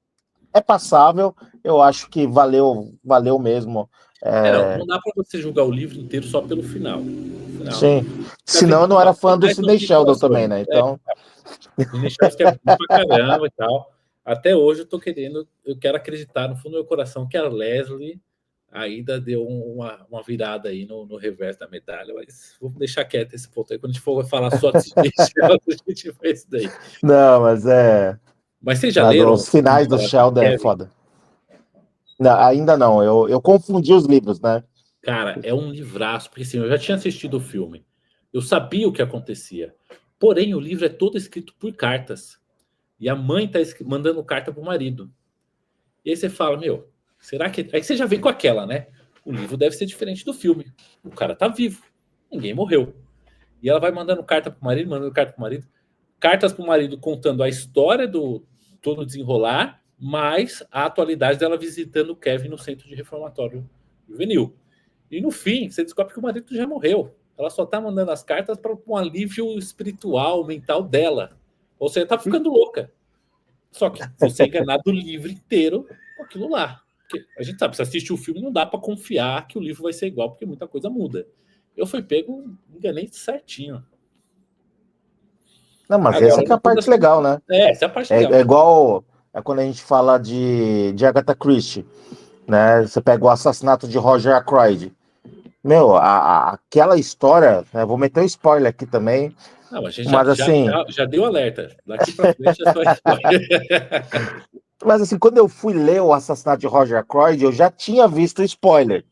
é passável, eu acho que valeu mesmo. não, É, não dá para você julgar o livro inteiro só pelo final. Sim. Senão eu não era fã do Sidney Sheldon também, né? Então... Sidney Sheldon que é bom pra caramba e tal. Até hoje eu quero acreditar no fundo do meu coração que a Leslie ainda deu uma virada aí no reverso da medalha, mas vou deixar quieto esse ponto aí. Quando a gente for falar só de Sidney Sheldon, a gente vai isso daí. Não, mas Mas vocês já leram? Os finais do Sheldon é foda. Não, ainda não, eu confundi os livros, né? Cara, é um livraço, porque assim, eu já tinha assistido o filme, eu sabia o que acontecia, porém o livro é todo escrito por cartas, e a mãe tá mandando carta pro marido. E aí você fala, meu, será que... Aí você já vem com aquela, né? O livro deve ser diferente do filme. O cara tá vivo, ninguém morreu. E ela vai mandando carta pro marido, cartas pro marido contando a história do todo desenrolar, mais a atualidade dela visitando o Kevin no centro de reformatório juvenil. E no fim, você descobre que o marido já morreu. Ela só tá mandando as cartas para um alívio espiritual, mental dela. Ou seja, tá ficando louca. Só que você é enganado o livro inteiro com aquilo lá. Porque a gente sabe, se assiste o filme, não dá para confiar que o livro vai ser igual, porque muita coisa muda. Eu fui pego, enganei certinho. Não, mas essa que é a parte legal, né? Essa é a parte legal. É igual quando a gente fala de Agatha Christie, né? Você pega o assassinato de Roger Ackroyd. Meu, aquela história, né? Vou meter um spoiler aqui também. Não, a gente mas assim, já deu alerta. Daqui pra frente é só spoiler. Mas assim, quando eu fui ler o assassinato de Roger Ackroyd, eu já tinha visto o spoiler.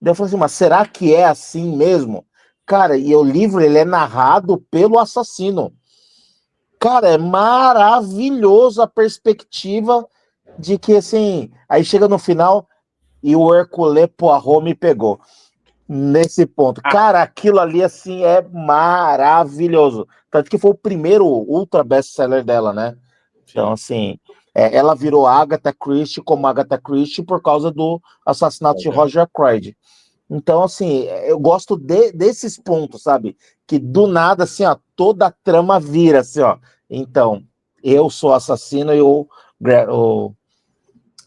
Daí eu falei assim, mas será que é assim mesmo? Cara, e o livro ele é narrado pelo assassino. Cara, é maravilhoso a perspectiva de que, assim, aí chega no final e o Hercule Poirot me pegou. Nesse ponto. Cara, aquilo ali, assim, é maravilhoso. Tanto que foi o primeiro ultra best-seller dela, né? Então, assim, ela virou Agatha Christie como Agatha Christie por causa do assassinato de Roger Ackroyd. Então, assim, eu gosto desses pontos, sabe? Que do nada, assim, ó, toda a trama vira, assim, ó. Então, eu sou assassino e o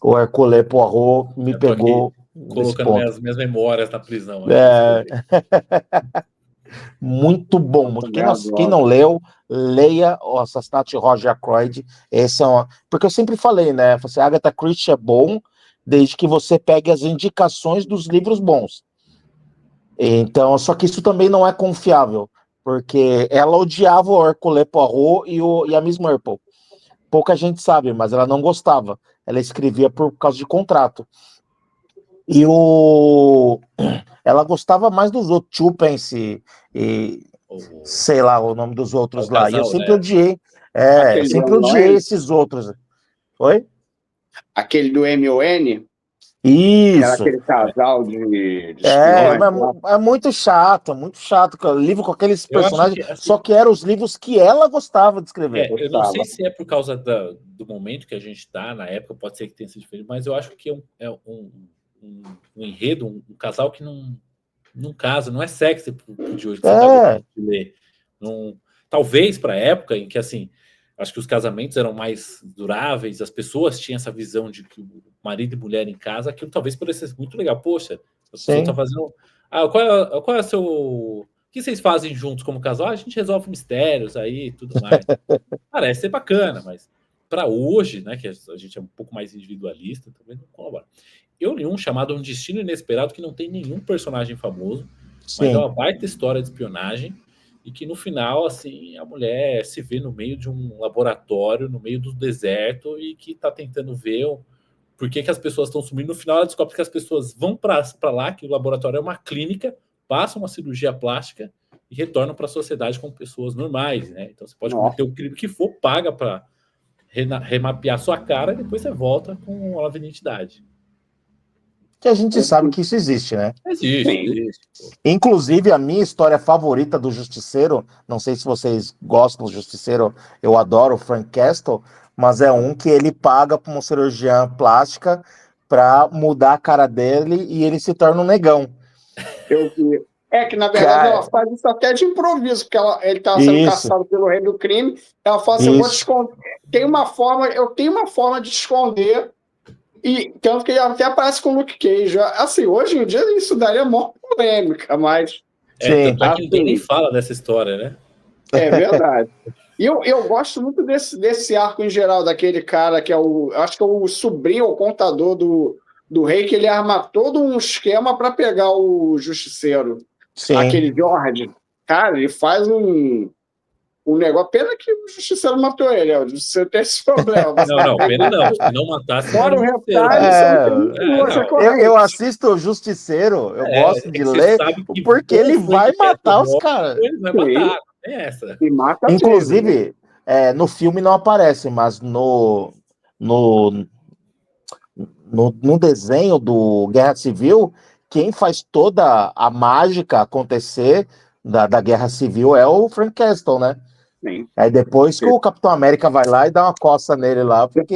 Hercule Poirot me pegou colocando minhas memórias na prisão. Muito bom. Quem não leu, leia o Assassinato de Roger Ackroyd. Porque eu sempre falei, né? Você, Agatha Christie é bom desde que você pegue as indicações dos livros bons. Então, só que isso também não é confiável, porque ela odiava o Hercule Poirot e a Miss Marple. Pouca gente sabe, mas ela não gostava. Ela escrevia por causa de contrato. E ela gostava mais dos outros, Chupence e sei lá o nome dos outros lá. Casal, e eu sempre odiei. Sempre odiei esses outros. Oi? Aquele do M.O.N.? Isso. Era aquele casal de é muito chato, muito chato. Livro com aqueles personagens, só que eram os livros que ela gostava de escrever. Eu não sei se é por causa do momento que a gente está, na época, pode ser que tenha sido diferente, mas eu acho que é um enredo, um casal que não casa, não é sexy de hoje que você tá de ler. Talvez para a época em que, assim, acho que os casamentos eram mais duráveis, as pessoas tinham essa visão de que o marido e mulher em casa, aquilo talvez pudesse ser muito legal. Poxa, a pessoa tá fazendo... qual é o seu... O que vocês fazem juntos como casal? A gente resolve mistérios aí e tudo mais. Parece ser bacana, mas para hoje, né, que a gente é um pouco mais individualista, também não colabora. Eu li um chamado Um Destino Inesperado, que não tem nenhum personagem famoso, mas é uma baita história de espionagem, e que no final, assim, a mulher se vê no meio de um laboratório, no meio do deserto, e que está tentando ver por que as pessoas estão sumindo. No final, ela descobre que as pessoas vão para lá, que o laboratório é uma clínica, passam uma cirurgia plástica e retornam para a sociedade como pessoas normais, né? Então você pode cometer o crime que for, paga para remapear sua cara, e depois você volta com uma nova identidade. Que a gente sabe que isso existe, né? Existe. Inclusive, a minha história favorita do Justiceiro, não sei se vocês gostam do Justiceiro, eu adoro o Frank Castle, mas é um que ele paga para uma cirurgiã plástica para mudar a cara dele e ele se torna um negão. Eu vi. Que, na verdade, ela faz isso até de improviso, porque ele estava sendo caçado pelo rei do crime. Ela fala assim, eu vou te esconder. Eu tenho uma forma de esconder, e tanto que ele até aparece com o Luke Cage. Assim, hoje em dia isso daria maior polêmica, mas Tanto é que ninguém nem Assim, fala dessa história, né? é verdade. E eu gosto muito desse arco em geral, daquele cara que é acho que é o sobrinho ou contador do rei, que ele arma todo um esquema para pegar o justiceiro. Sim. Aquele George. Cara, ele faz um negócio. Pena que o justiceiro matou ele, o justiceiro tem esse problema. Não, pena não. Se não matasse, não Fora era o justiceiro. retalho, você não tem muito não. essa corrente. Eu assisto o Justiceiro, eu gosto de que você ler, sabe que porque ou ele o vai Frank matar Castle os morre, caras. ou ele vai matar. Não tem essa. E mata mesmo. Inclusive, no filme não aparece, mas no desenho do Guerra Civil, quem faz toda a mágica acontecer da Guerra Civil é o Frank Castle, né? Sim. Aí depois que o Capitão América vai lá e dá uma coça nele lá, porque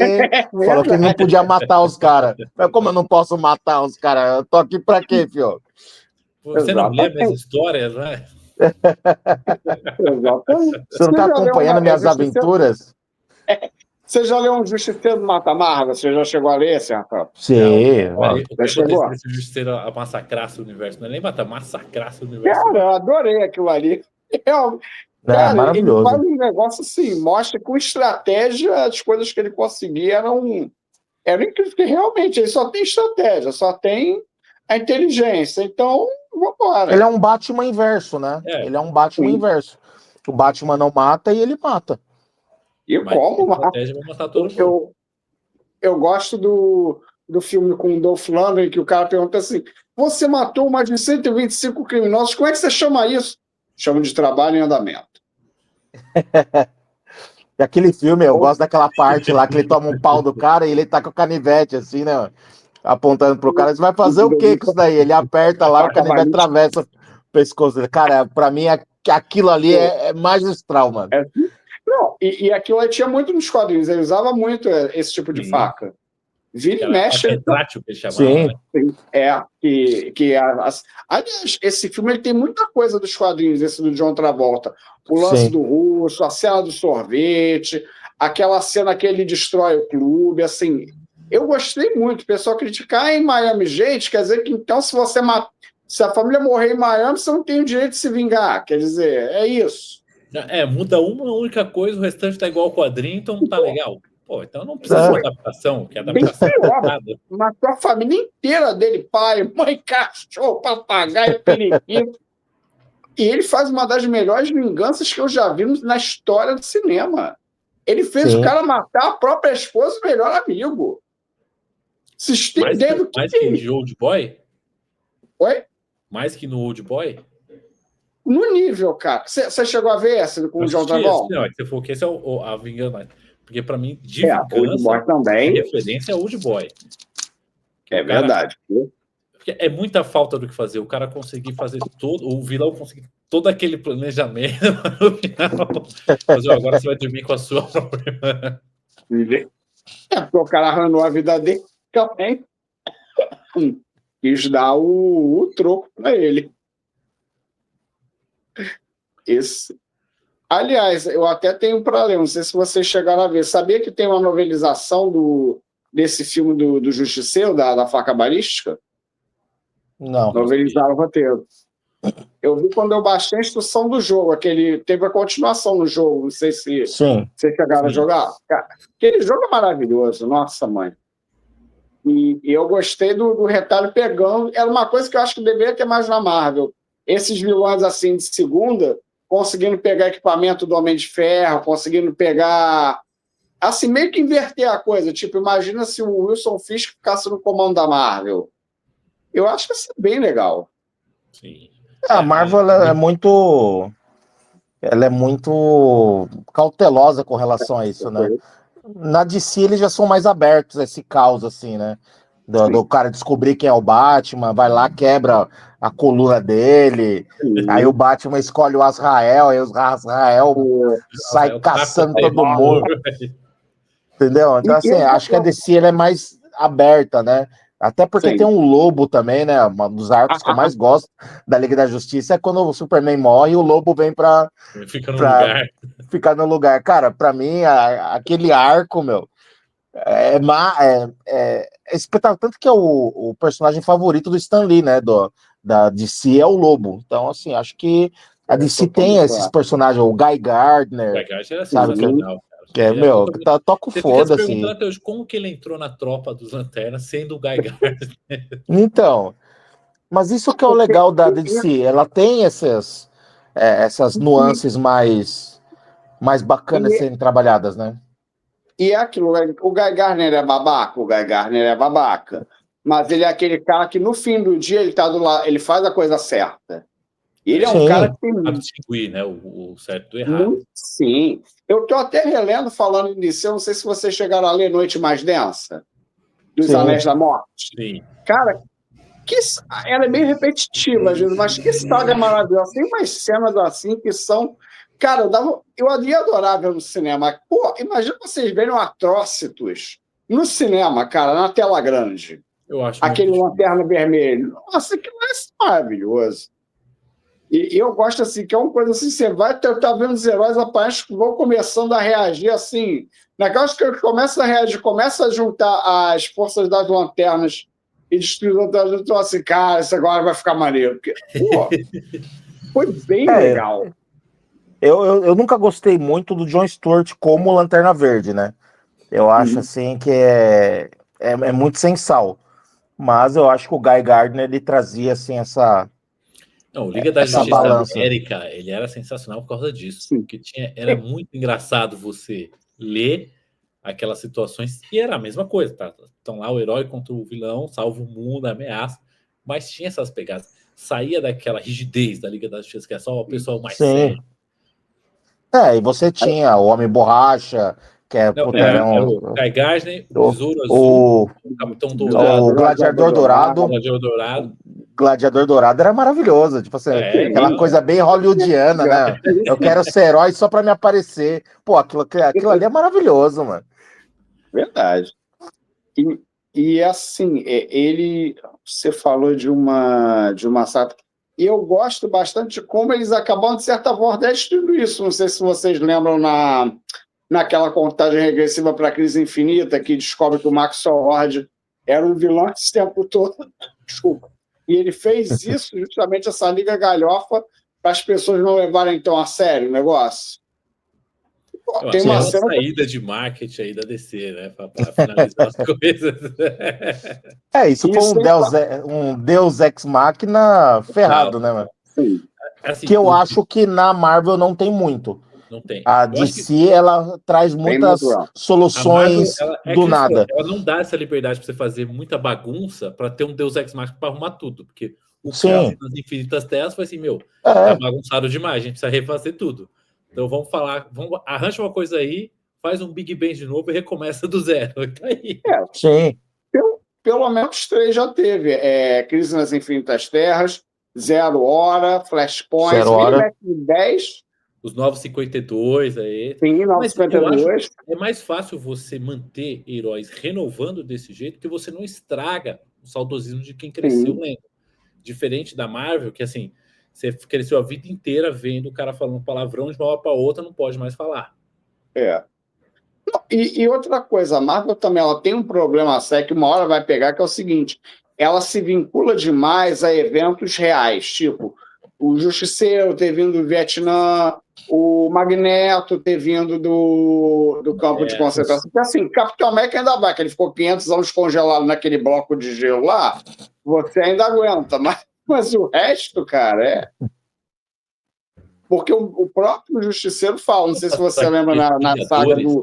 falou que ele não podia matar os caras. Mas como eu não posso matar os caras? Eu tô aqui pra quê, filho? Você não lê minhas histórias, né? Exatamente. Você não tá acompanhando minhas aventuras? Você já leu um Justiceiro do Mata-Marga? Você já chegou a ler, certo? Sim. O que chegou? acontece nesse justiceiro a massacrasse o universo? Não é nem matar, massacrasse o universo. Cara, eu adorei aquilo ali. É maravilhoso. Ele faz um negócio assim, mostra com estratégia as coisas que ele conseguia eram incríveis, porque realmente ele só tem estratégia, só tem a inteligência. Então, vambora. Ele é um Batman inverso, né? Ele é um Batman inverso. O Batman não mata e ele mata. E Mas como? estratégia vai matar todo mundo. Eu gosto do filme com o Dolph Lundgren, que o cara pergunta assim: você matou mais de 125 criminosos, como é que você chama isso? Chama de trabalho em andamento. E aquele filme, eu gosto daquela parte lá que ele toma um pau do cara e ele tá com o canivete, assim, né? Apontando pro cara. Você vai fazer o quê com isso daí? Ele aperta lá, o canivete atravessa o pescoço dele. Cara, pra mim, aquilo ali é magistral, mano. Não, e aquilo aí tinha muito nos quadrinhos, ele usava muito esse tipo de faca. Vira e mexe. Retrátil, que ele chamava, né? Aliás, esse filme ele tem muita coisa dos quadrinhos, esse do John Travolta. O lance do russo, a cena do sorvete, aquela cena que ele destrói o clube, assim. Eu gostei muito. O pessoal criticar em Miami, gente, quer dizer que então se a família morrer em Miami, você não tem o direito de se vingar. Quer dizer, é isso. Muda uma única coisa, o restante tá igual ao quadrinho, então não tá legal. Pô, então não precisa de adaptação, que adaptação não é nada. Matou a família inteira dele, pai, mãe, cachorro, papagaio, periquito. E ele faz uma das melhores vinganças que eu já vi na história do cinema. Ele fez o cara matar a própria esposa e o melhor amigo. Vocês têm ideia do que mais que de Old Boy? Oi? Mais que no Old Boy? No nível, cara. Você chegou a ver essa com o John Travolta? Não, você falou que esse é a vingança. Porque pra mim, de vingança, Old Boy também. a referência é Old Boy. É verdade. Porque é muita falta do que fazer. O cara conseguir fazer o vilão conseguir todo aquele planejamento no final. Mas agora você vai dormir com a sua própria. Porque o cara arrancou a vida dele também. Quis dar o troco para ele. Aliás, eu até tenho para ler, não sei se vocês chegaram a ver. Sabia que tem uma novelização desse filme do Justiceiro, da faca balística? Não. Novelizaram o roteiro. Eu vi quando eu baixei a instrução do jogo, teve a continuação no jogo, não sei se vocês chegaram a jogar. Cara, aquele jogo é maravilhoso, nossa mãe. E eu gostei do retalho pegando, era uma coisa que eu acho que deveria ter mais na Marvel. Esses vilões assim de segunda, conseguindo pegar equipamento do Homem de Ferro, conseguindo pegar... Assim, meio que inverter a coisa. Tipo, imagina se o Wilson Fisk ficasse no comando da Marvel. Eu acho que ia ser bem legal. Sim. A Marvel ela é muito cautelosa com relação a isso, né? Na DC eles já são mais abertos a esse caos, assim, né? Do cara descobrir quem é o Batman, vai lá, quebra a coluna dele, aí o Batman escolhe o Azrael, aí o Azrael sai caçando todo mundo. Entendeu? Então, assim, acho que a DC ela é mais aberta, né? Até porque tem um Lobo também, né? Um dos arcos que eu mais gosto da Liga da Justiça é quando o Superman morre e o Lobo vem pra ficar no lugar. Cara, pra mim, aquele arco, meu, é espetáculo. Tanto que é o personagem favorito do Stan Lee, né? da DC é o Lobo. Então, assim, acho que a DC tem esses personagens, o Guy O Gardner, Guy era sabe? sensacional, cara. Que é, Ele era meu, totalmente... toca o Você fica se perguntando foda-se. até hoje como que ele entrou na tropa dos Lanternas sendo o Guy Gardner. Então, mas isso que é o legal da DC, ela tem essas nuances mais bacanas serem trabalhadas, né? E é aquilo, o Guy Gardner é babaca, o Guy Gardner é babaca. Mas ele é aquele cara que no fim do dia ele tá do lado, ele faz a coisa certa. Ele é um cara que tem Sabe distinguir, né, o certo do errado. Sim. Eu tô até relendo, falando nisso, eu não sei se vocês chegaram a ler Noite Mais Densa, dos Anéis da Morte. Sim. Cara, ela é meio repetitiva, às vezes, mas que saga maravilhosa. Tem umas cenas assim que são... Cara, eu ali adorava ver no cinema. Pô, imagina vocês verem o Atrocitus no cinema, cara, na tela grande. Eu acho Aquele Lanterna Vermelho. Nossa, aquilo é maravilhoso. E eu gosto assim, que é uma coisa assim, você vai tentar vendo os heróis aparentes que vão começando a reagir assim. Naquelas que começam a reagir, começa a juntar as forças das lanternas e destruir as lanternas, então assim, cara, isso agora vai ficar maneiro. Porque, pô, foi bem legal. Eu nunca gostei muito do Jon Stewart como Lanterna Verde, né? Eu acho assim que é muito sem sal. Mas eu acho que o Guy Gardner ele trazia assim essa. Não, o Liga da Justiça balança. América, ele era sensacional por causa disso. Sim. Porque era muito engraçado você ler aquelas situações e era a mesma coisa, tá? Então lá o herói contra o vilão, salva o mundo, ameaça, mas tinha essas pegadas. Saía daquela rigidez da Liga da Justiça, que é só o pessoal mais sério. E você tinha o Homem Borracha, que é... Não, o Guy Gardner, o Besouro Azul, o Capitão Dourado, o Gladiador Dourado. Gladiador Dourado era maravilhoso, tipo assim, aquela coisa bem hollywoodiana, né? Eu quero ser herói só pra me aparecer. Pô, aquilo ali é maravilhoso, mano. Verdade. E assim, você falou de uma saga. E eu gosto bastante de como eles acabam, de certa forma, destruindo isso. Não sei se vocês lembram naquela contagem regressiva para a Crise Infinita, que descobre que o Maxwell Lord era um vilão esse tempo todo. Desculpa. E ele fez isso, justamente essa liga galhofa, para as pessoas não levarem tão a sério o negócio. Tem uma saída de marketing aí da DC, né? Para finalizar as coisas. Isso foi um Deus Ex Machina ferrado, né, mano? Assim, que eu acho que na Marvel não tem muito. Não tem. A DC, ela traz muitas soluções do nada. Ela não dá essa liberdade para você fazer muita bagunça para ter um Deus Ex Machina para arrumar tudo. Porque o caso das Infinitas Terras foi assim, tá bagunçado demais, a gente precisa refazer tudo. Então arranja uma coisa aí, faz um Big Bang de novo e recomeça do zero. Tá aí. Sim. Pelo menos 3 já teve. Crise nas Infinitas Terras, Zero Hora, Flashpoint, Zero Hora. 10. Os 952 aí. Sim, 952. É mais fácil você manter heróis renovando desse jeito, que você não estraga o saudosismo de quem cresceu lendo. Diferente da Marvel, que assim, você cresceu a vida inteira vendo o cara falando palavrão de uma hora para outra, não pode mais falar. E outra coisa, a Marvel também ela tem um problema sério que uma hora vai pegar, que é o seguinte: ela se vincula demais a eventos reais, tipo o Justiceiro ter vindo do Vietnã, o Magneto ter vindo do campo de concentração. Porque assim, Capitão América ainda vai, que ele ficou 500 anos congelado naquele bloco de gelo lá, você ainda aguenta, mas o resto, cara, Porque o próprio Justiceiro fala, não sei se você lembra na saga do...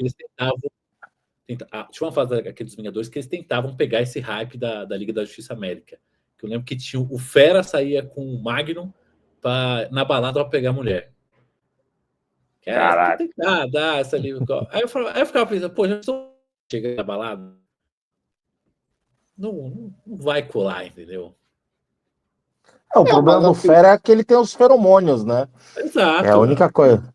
Tinha uma fase daqueles Vingadores que eles tentavam pegar esse hype da Liga da Justiça América. Que eu lembro que tinha o Fera saía com o Magnum na balada para pegar a mulher. Caraca. Tentar dar essa livre. Aí eu ficava pensando, pô, já estou chegando na balada. Não vai colar, entendeu? O problema do Fera é que ele tem os feromônios, né? Exato. É a única coisa.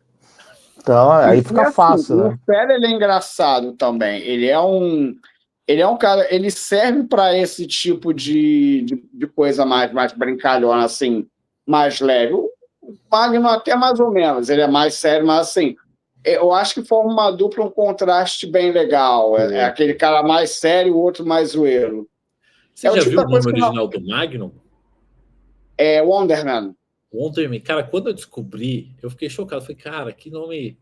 Então, aí fica fácil, né? O Fera, ele é engraçado também. Ele é um cara, ele serve para esse tipo de coisa mais brincalhona, assim, mais leve. O Magno até mais ou menos, ele é mais sério, mas assim, eu acho que forma uma dupla, um contraste bem legal. É aquele cara mais sério, o outro mais zoeiro. Você já viu o nome original do Magnum? É Wonder Man. Wonder Man. Cara, quando eu descobri, eu fiquei chocado. Falei, cara, que nome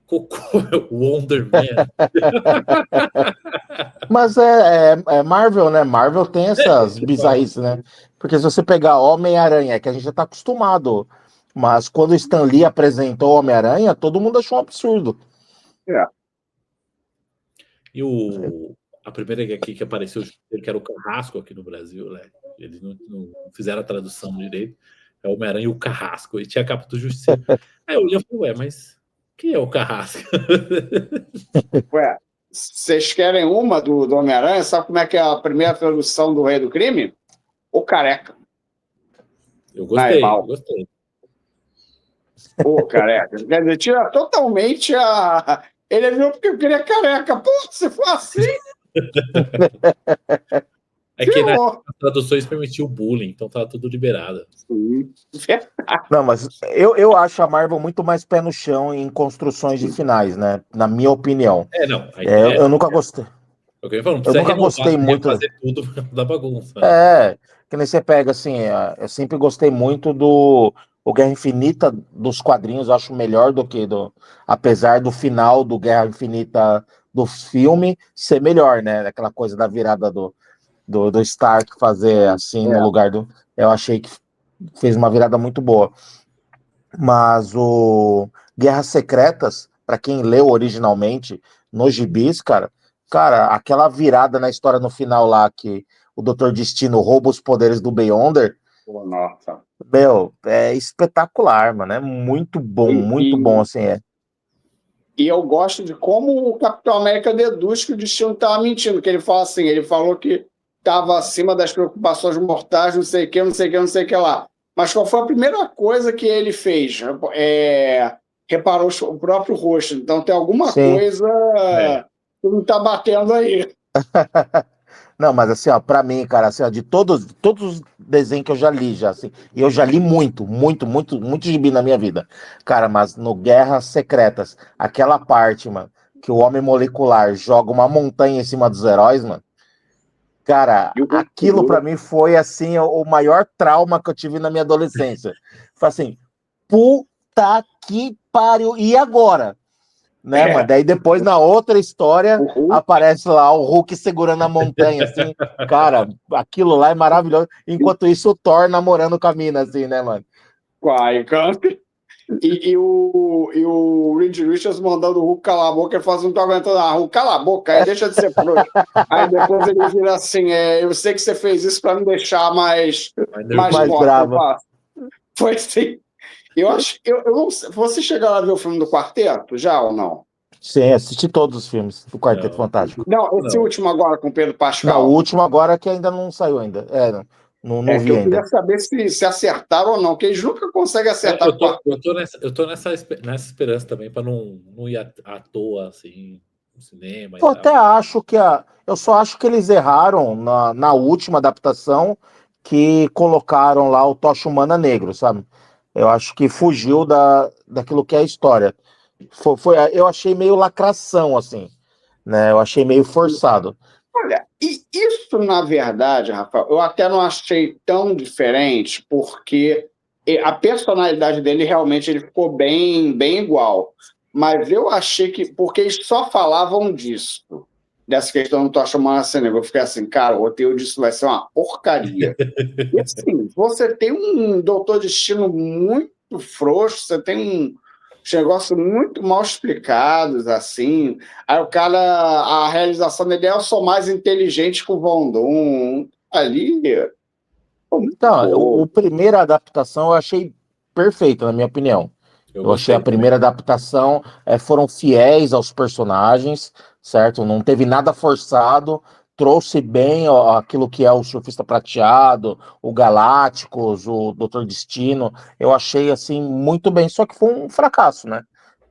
cocô, Wonder Man. Mas é Marvel, né? Marvel tem essas bizarrices, né? Porque se você pegar Homem-Aranha, que a gente já tá acostumado, mas quando o Stan Lee apresentou Homem-Aranha, todo mundo achou um absurdo. É. E a primeira HQ que apareceu, que era o Carrasco aqui no Brasil, né? Eles não fizeram a tradução direito. É o Homem-Aranha e o Carrasco. E tinha a capa do Justiceiro. Aí eu olhei e falei, ué, mas quem é o Carrasco? Ué, vocês querem uma do Homem-Aranha? Sabe como é que é a primeira tradução do Rei do Crime? O Careca. Eu gostei, Naibal. gostei. O Careca. Quer dizer, tira totalmente a... Ele viu porque eu queria careca. Pô, se for assim... É que nas traduções permitiu o bullying, então tá tudo liberado. Sim. Não, mas eu acho a Marvel muito mais pé no chão em construções de finais, né? Na minha opinião. Não. Eu nunca gostei. Não Eu nunca gostei muito. Fazer tudo da bagunça. Que nem você pega assim, eu sempre gostei muito do o Guerra Infinita dos quadrinhos, eu acho melhor do que apesar do final do Guerra Infinita do filme ser melhor, né? Aquela coisa da virada do Stark fazer assim no lugar do. Eu achei que fez uma virada muito boa. Mas o Guerras Secretas, para quem leu originalmente nos gibis, cara, aquela virada na história no final lá que o Dr. Destino rouba os poderes do Beyonder, Nossa. meu, é espetacular, mano, é muito bom assim, E eu gosto de como o Capitão América deduz que o Destino estava mentindo, que ele fala assim, ele falou que estava acima das preocupações mortais, não sei o que, não sei o que, não sei o que lá. Mas qual foi a primeira coisa que ele fez? Reparou o próprio rosto. Então tem alguma coisa que não está batendo aí. Não, mas assim, ó, pra mim, cara, assim, ó, de todos os desenhos que eu já li, assim, e eu já li muito gibi na minha vida. Cara, mas no Guerras Secretas, aquela parte, mano, que o Homem Molecular joga uma montanha em cima dos heróis, mano, cara, aquilo pra mim foi, assim, o maior trauma que eu tive na minha adolescência. Foi assim, puta que pariu, e agora? Né, mas daí depois na outra história aparece lá o Hulk segurando a montanha, assim, cara, aquilo lá é maravilhoso. Enquanto isso, o Thor namorando com a mina, assim, né, mano? E o Reed Richards mandando o Hulk calar a boca, ele fala assim, não tô aguentando, Hulk, cala a boca, aí deixa de ser frouxo. Aí depois ele vira assim, eu sei que você fez isso para me deixar mais bravo. Foi assim. Eu não sei, você chegou a ver o filme do Quarteto, já ou não? Sim, assisti todos os filmes do Quarteto Fantástico. Não, esse último agora com o Pedro Pascal. Não, o último agora que ainda não saiu ainda. Não vi ainda. Eu queria saber se acertaram ou não, porque eles nunca conseguem acertar. Eu tô nessa esperança também, para não ir à toa, assim, no cinema. Eu até acho que eu só acho que eles erraram na última adaptação que colocaram lá o Tocha Humana negro, sabe? Eu acho que fugiu daquilo que é a história. Eu achei meio lacração, assim, né? Eu achei meio forçado. Olha, e isso, na verdade, Rafael, eu até não achei tão diferente, porque a personalidade dele realmente ele ficou bem igual. Mas eu achei que, porque eles só falavam disso, dessa questão do Tocha Humana ser negro, eu fiquei assim, cara, o roteiro disso vai ser uma porcaria. E assim, você tem um Doutor Destino muito frouxo, você tem uns negócios muito mal explicados, assim. Aí o cara, a realização dele é: eu sou mais inteligente que o Von ali. Então, a primeira adaptação eu achei perfeita, na minha opinião. Eu achei a primeira adaptação, foram fiéis aos personagens, certo? Não teve nada forçado, trouxe bem aquilo que é o Surfista Prateado, o Galácticos, o Doutor Destino. Eu achei, assim, muito bem, só que foi um fracasso, né?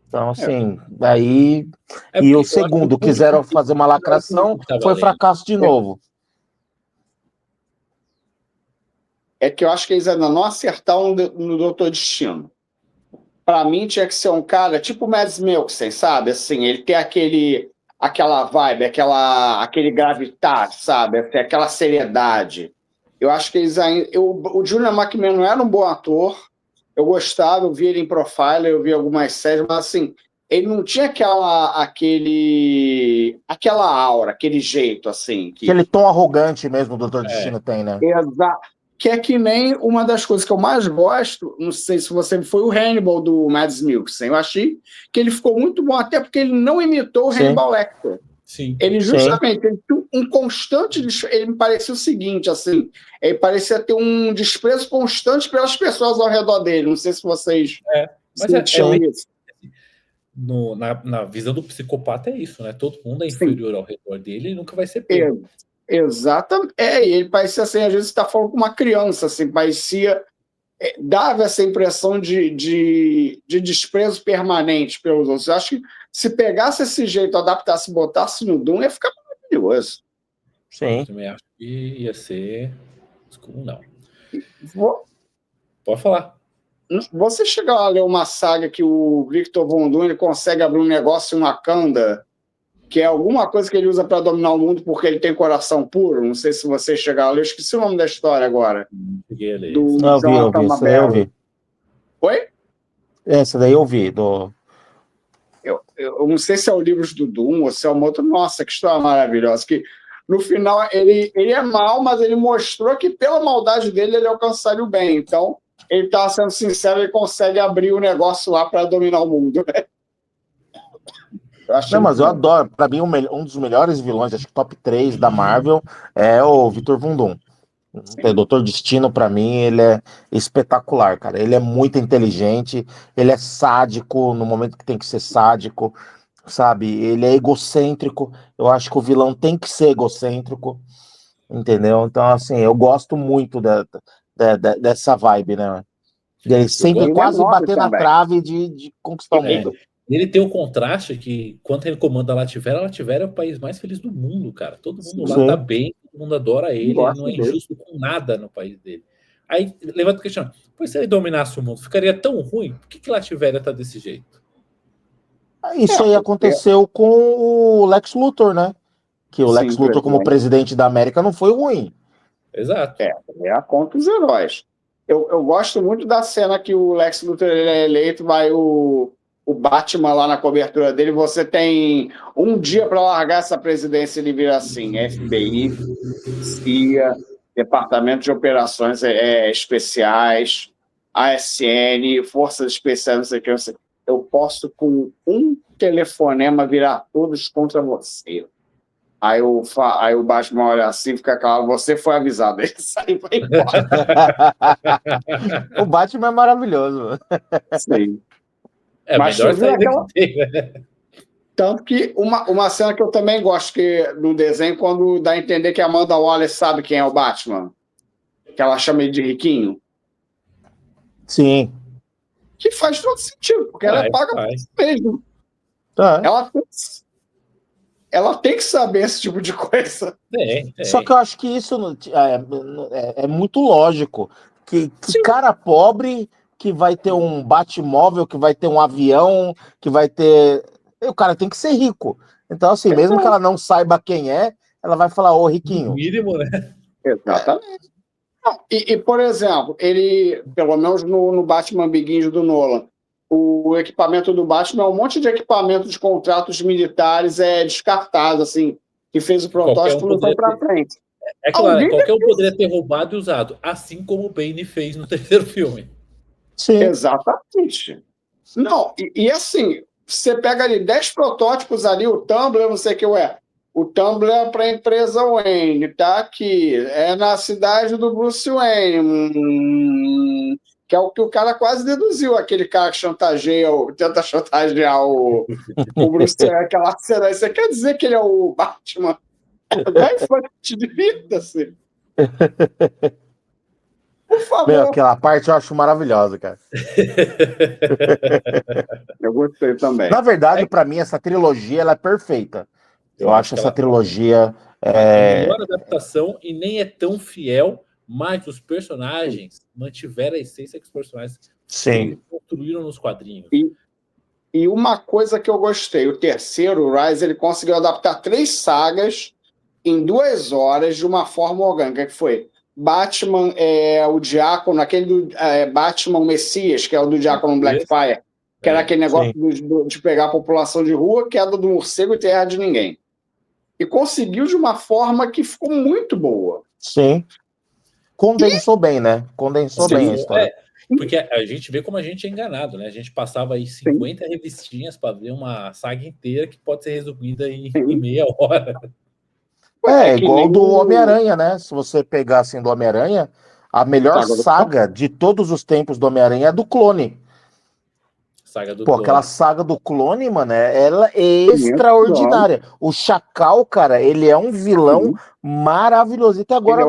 Então, assim, daí... E o segundo, quiseram fazer uma lacração, foi fracasso de novo. É que eu acho que eles ainda não acertaram no Doutor Destino. Para mim, tinha que ser um cara tipo o Mads Mikkelsen, sabe? Assim, ele tem aquela vibe, aquele gravitar, sabe? Aquela seriedade. Eu acho que eles ainda... O Julian McMahon não era um bom ator, eu gostava, eu vi ele em Profiler, eu vi algumas séries, mas assim, ele não tinha aquela aura, aquele jeito, assim. Aquele tom arrogante mesmo o Dr. Destino tem, né? Exato. Que é que nem uma das coisas que eu mais gosto, não sei se você foi o Hannibal do Mads Mikkelsen. Eu achei que ele ficou muito bom, até porque ele não imitou o Hannibal Lecter. Sim. Ele justamente ele tinha um constante. Ele me parecia o seguinte, assim, ele parecia ter um desprezo constante pelas pessoas ao redor dele. Não sei se vocês sentiam isso. Na visão do psicopata é isso, né? Todo mundo é inferior ao redor dele e nunca vai ser pego. Exatamente. Ele parecia assim, às vezes está falando com uma criança, assim, parecia. Dava essa impressão de desprezo permanente pelos outros. Eu acho que se pegasse esse jeito, adaptasse, botasse no Doom, ia ficar maravilhoso. Sim. Eu também acho que ia ser. Não. Pode falar. Você chega a ler uma saga que o Victor Von Doom ele consegue abrir um negócio em Wakanda, que é alguma coisa que ele usa para dominar o mundo porque ele tem coração puro? Não sei se você chegar a ler, eu esqueci o nome da história agora. Eu vi. Oi? Essa daí eu vi. Eu não sei se é o Livros do Doom ou se é uma outra. Nossa, que história maravilhosa. Que no final ele é mau, mas ele mostrou que pela maldade dele ele alcançaria o bem. Então, ele está sendo sincero, ele consegue abrir o negócio lá para dominar o mundo. Não, mas eu adoro. Para mim, um dos melhores vilões, acho que top 3 da Marvel, é o Victor Von Doom. O Doutor Destino, para mim, ele é espetacular, cara. Ele é muito inteligente, ele é sádico no momento que tem que ser sádico, sabe? Ele é egocêntrico. Eu acho que o vilão tem que ser egocêntrico, entendeu? Então, assim, eu gosto muito dessa vibe, né? Ele sempre quase bater na trave de conquistar o mundo. Ele tem um contraste que, quando ele comanda a Latveria é o país mais feliz do mundo, cara. Todo mundo lá tá bem, todo mundo adora ele não é injusto com nada no país dele. Aí levanta o questionamento: pois se ele dominasse o mundo, ficaria tão ruim? Por que Latveria tá desse jeito? Isso aí aconteceu com o Lex Luthor, né? Que o Lex Luthor, como presidente da América, não foi ruim. Exato. É a conta dos heróis. Eu gosto muito da cena que o Lex Luthor ele é eleito, vai o Batman lá na cobertura dele, você tem um dia para largar essa presidência, ele vira assim, FBI, CIA, Departamento de Operações Especiais, ASN, Forças Especiais, não sei o que, eu posso com um telefonema virar todos contra você. Aí o Batman olha assim, fica calado, você foi avisado, ele sai e vai embora. O Batman é maravilhoso. Sim. Mas melhor sair daqui tem, né? Tanto que uma cena que eu também gosto no desenho, quando dá a entender que a Amanda Waller sabe quem é o Batman, que ela chama ele de riquinho. Sim. Que faz todo sentido, porque ela é paga por isso mesmo. Ela tem que saber esse tipo de coisa. Só que eu acho que isso é muito lógico. Que cara pobre que vai ter um Batmóvel, que vai ter um avião, que vai ter... O cara tem que ser rico. Então, assim, mesmo que ela não saiba quem é, ela vai falar, ô, riquinho. No mínimo, né? Exatamente. E, por exemplo, ele, pelo menos no Batman Begins do Nolan, o equipamento do Batman é um monte de equipamento de contratos militares descartado, assim, que fez o protótipo não foi para frente. É claro, qualquer um poderia ter roubado e usado, assim como o Bane fez no terceiro filme. Sim. Exatamente. Não, e assim, você pega ali 10 protótipos ali, o Tumblr, não sei o que o Tumblr é para a empresa Wayne, tá aqui, é na cidade do Bruce Wayne, que é o que o cara quase deduziu, aquele cara que tenta chantagear o Bruce Wayne, aquela cena. Você quer dizer que ele é o Batman? Vai fonte de vida, assim. Por favor. Aquela parte eu acho maravilhosa, cara. Eu gostei também. Na verdade, para mim, essa trilogia ela é perfeita. Eu acho essa trilogia... a melhor adaptação e nem é tão fiel, mas os personagens mantiveram a essência que os personagens construíram nos quadrinhos. E uma coisa que eu gostei, o terceiro, o Rise, ele conseguiu adaptar 3 sagas em 2 horas de uma forma orgânica, que foi Batman o Diácono, aquele do Batman Messias, que é o do Diácono Blackfire, que era aquele negócio de pegar a população de rua, queda do morcego e terra de ninguém. E conseguiu de uma forma que ficou muito boa. Sim. Condensou bem, né? Condensou bem a história. Porque a gente vê como a gente é enganado, né? A gente passava aí 50 revistinhas para ver uma saga inteira que pode ser resumida em meia hora. Igual do Homem-Aranha, né? Se você pegar assim do Homem-Aranha, a melhor saga de todos os tempos do Homem-Aranha é do Clone. Aquela saga do Clone, mano, ela é extraordinária. O Chacal, cara, ele é um vilão maravilhoso. E até agora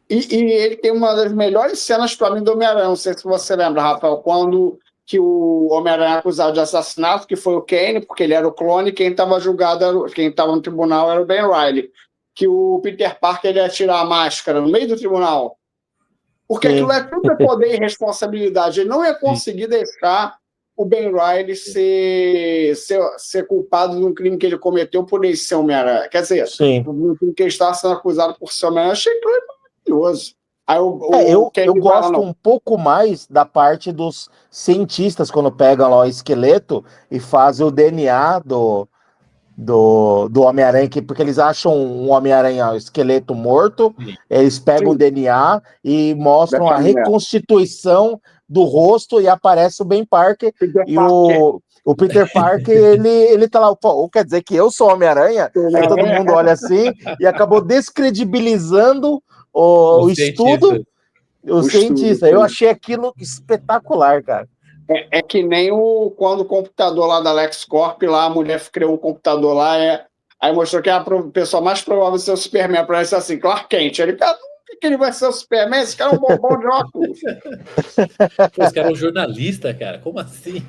E ele tem uma das melhores cenas para mim do Homem-Aranha. Não sei se você lembra, Rafael, quando que o Homem-Aranha é acusado de assassinato, que foi o Kane, porque ele era o clone, quem estava julgado, quem estava no tribunal era o Ben Reilly. Que o Peter Parker ele ia tirar a máscara no meio do tribunal. Porque aquilo é tudo poder e responsabilidade. Ele não ia conseguir deixar o Ben Reilly ser culpado de um crime que ele cometeu por ele ser Homem-Aranha. Quer dizer, no crime que ele estava sendo acusado por ser Homem-Aranha, achei que maravilhoso. Aí eu gosto um pouco mais da parte dos cientistas, quando pegam lá o esqueleto e fazem o DNA do Homem-Aranha, porque eles acham um Homem-Aranha, um esqueleto morto, eles pegam o DNA e mostram a reconstituição do rosto e aparece o Ben Parker e o Peter Parker, ele tá lá, ou quer dizer que eu sou Homem-Aranha? Aí todo mundo olha assim e acabou descredibilizando o estudo, o cientista. Eu achei aquilo espetacular, cara. É que nem quando o computador lá da LexCorp, lá a mulher criou um computador lá, aí mostrou que a pessoa mais provável de ser o Superman, para ser assim, Clark Kent. Ele, cara, por que ele vai ser o Superman? Esse cara é um bombom de óculos. Esse cara é um jornalista, cara, como assim?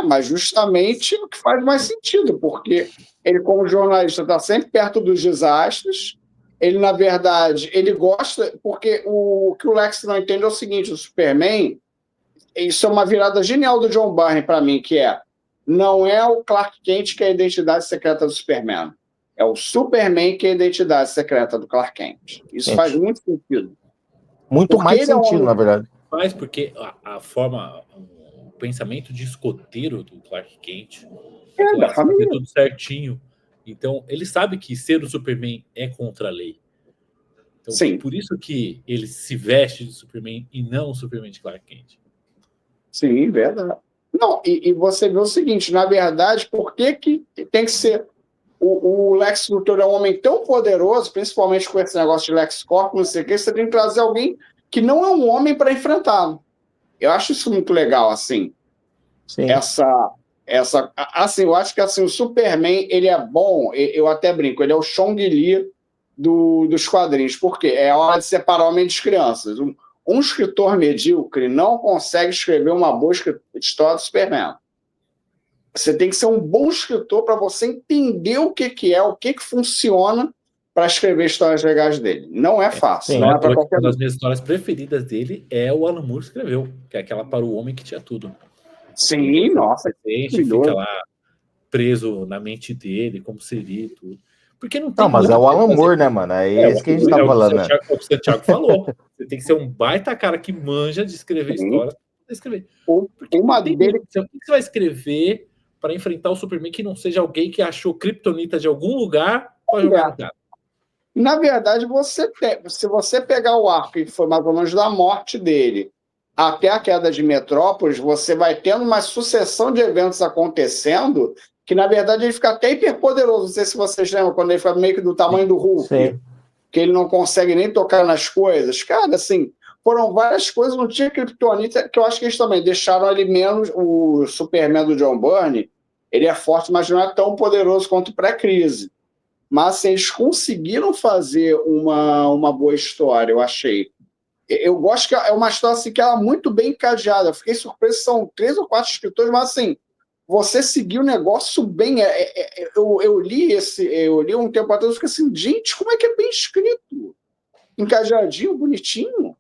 Mas justamente o que faz mais sentido, porque ele, como jornalista, está sempre perto dos desastres. Ele, na verdade, ele gosta, porque o que o Lex não entende é o seguinte: o Superman, isso é uma virada genial do John Byrne para mim, que não é o Clark Kent que é a identidade secreta do Superman, é o Superman que é a identidade secreta do Clark Kent. Isso faz muito sentido. Muito mais sentido, na verdade. Faz porque a forma, o pensamento de escoteiro do Clark Kent da família, tudo certinho. Então, ele sabe que ser o Superman é contra a lei. Então, por isso que ele se veste de Superman e não o Superman de Clark Kent. Sim, verdade. Não, e você vê o seguinte, na verdade, por que tem que ser o Lex Luthor é um homem tão poderoso, principalmente com esse negócio de LexCorp, não sei o que, você tem que trazer alguém que não é um homem para enfrentá-lo. Eu acho isso muito legal, assim. Sim. Assim, eu acho que assim, o Superman, ele é bom, eu até brinco, ele é o Chong Li dos quadrinhos, porque é a hora de separar homem das crianças. Um escritor medíocre não consegue escrever uma boa história do Superman. Você tem que ser um bom escritor para você entender o que é, o que funciona para escrever histórias legais dele. Não é fácil. Sim, não é para qualquer uma das minhas histórias preferidas dele é o Alan Moore escreveu, que é aquela Para o Homem que Tinha Tudo. Sim, nossa. Fica lá preso na mente dele, como seria tudo. Porque não tem. Não, mas é o Alan Moore, né, mano? É isso que a gente tá falando, né? É o que o Thiago falou. Você tem que ser um baita cara que manja de escrever história para escrever. Porque uma dele... O que você vai escrever para enfrentar o Superman que não seja alguém que achou kryptonita de algum lugar para jogar no cara? Na verdade, se você pegar o arco que foi mais ou menos da morte dele até a queda de Metrópolis, você vai tendo uma sucessão de eventos acontecendo que, na verdade, ele fica até hiperpoderoso. Não sei se vocês lembram, quando ele fica meio que do tamanho do Hulk, que ele não consegue nem tocar nas coisas. Cara, assim, foram várias coisas, não tinha Kryptonita, que eu acho que eles também deixaram ele menos. O Superman do John Byrne, ele é forte, mas não é tão poderoso quanto pré-crise. Mas assim, eles conseguiram fazer uma boa história, eu achei. Eu gosto que é uma história assim, que ela é muito bem encadeada. Eu fiquei surpreso, são 3 ou 4 escritores, mas assim, você seguiu o negócio bem. Eu li um tempo atrás e fiquei assim, gente, como é que é bem escrito? Encajadinho, bonitinho.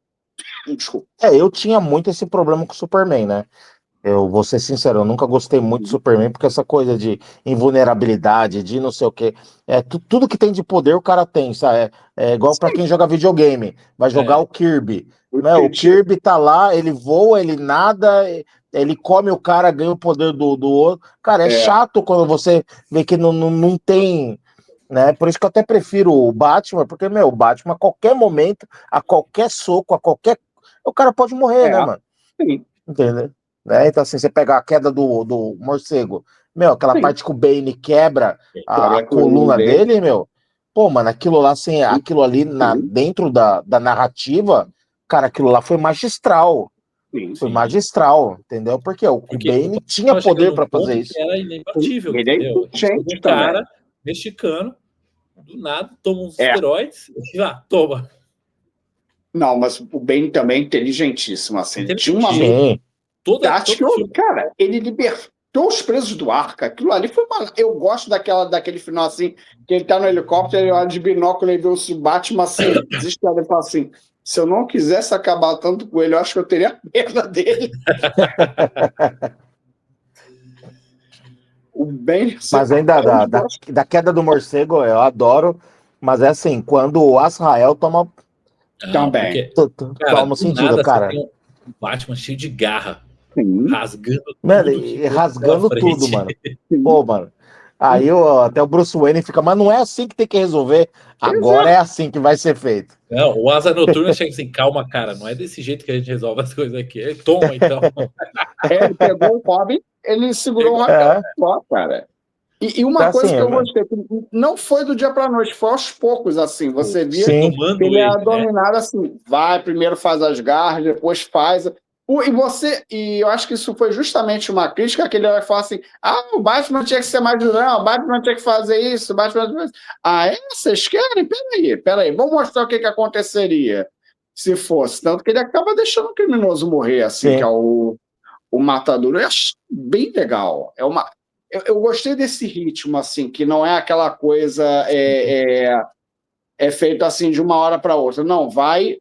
Desculpa. Eu tinha muito esse problema com o Superman, né? Eu vou ser sincero, eu nunca gostei muito do Superman, porque essa coisa de invulnerabilidade, de não sei o quê, tudo que tem de poder o cara tem, sabe? É igual para quem joga videogame, vai jogar É. o Kirby. O Né? O objetivo- Kirby tá lá, ele voa, ele nada, ele come o cara, ganha o poder do outro. Cara, é chato quando você vê que não tem, né? Por isso que eu até prefiro o Batman, porque, o Batman, a qualquer momento, a qualquer soco, o cara pode morrer, né, mano? Sim, Entendeu? Né? Então, assim, você pegar a queda do morcego, aquela sim. parte que o Bane quebra a Quebra a coluna coluna dele. dele, pô, mano, aquilo lá, assim, aquilo ali dentro da narrativa, cara, aquilo lá foi magistral. Sim, Foi Sim. magistral, entendeu? Porque o Porque Bane o tinha tava chegando poder num para fazer ponto isso. que era imbatível, Ele é entendeu? inteligente Um também. cara mexicano, do nada, toma uns esteroides e lá, toma. Não, mas o Ben também é inteligentíssimo, assim. Ele tinha uma Inteligentíssimo. Sim, tática. Todo filme. Cara, ele libertou os presos do Arca. Aquilo ali foi uma... Eu gosto daquele final, assim, que ele tá no helicóptero, ele olha de binóculo e vê o Batman, assim, desesperado. Ele fala assim, se eu não quisesse acabar tanto com ele, eu acho que eu teria pena dele. O Ben... mas ainda da queda do morcego, eu adoro, mas é assim, quando o Azrael toma Não, Também. porque, cara, no do sentido, nada você cara. tem um Batman cheio de garra, Sim, rasgando Mano, tudo que e encontra pela rasgando tudo, frente. mano. sim. Pô, mano. Aí até o Bruce Wayne fica, mas não é assim que tem que resolver. Agora Exato. é assim que vai ser feito. Não, o Asa Noturna chega assim, calma, cara, não é desse jeito que a gente resolve as coisas aqui. Ele toma, então. Ele pegou o Robin, ele segurou o rapel É, só, cara. E uma tá coisa assim, que eu gostei, que não foi do dia para noite, foi aos poucos, assim. Você via sim. que Tomando ele era ele, né? dominado assim. Vai, primeiro faz as garras, depois faz. E eu acho que isso foi justamente uma crítica que ele vai falar assim: o Batman tinha que ser mais durão, o Batman tinha que fazer isso, o Batman. Vocês querem? Peraí, vamos mostrar o que aconteceria se fosse. Tanto que ele acaba deixando o criminoso morrer, assim, que Sim. é o Matador. Eu acho bem legal. Eu gostei desse ritmo, assim, que não é aquela coisa feito assim de uma hora para outra. Não, vai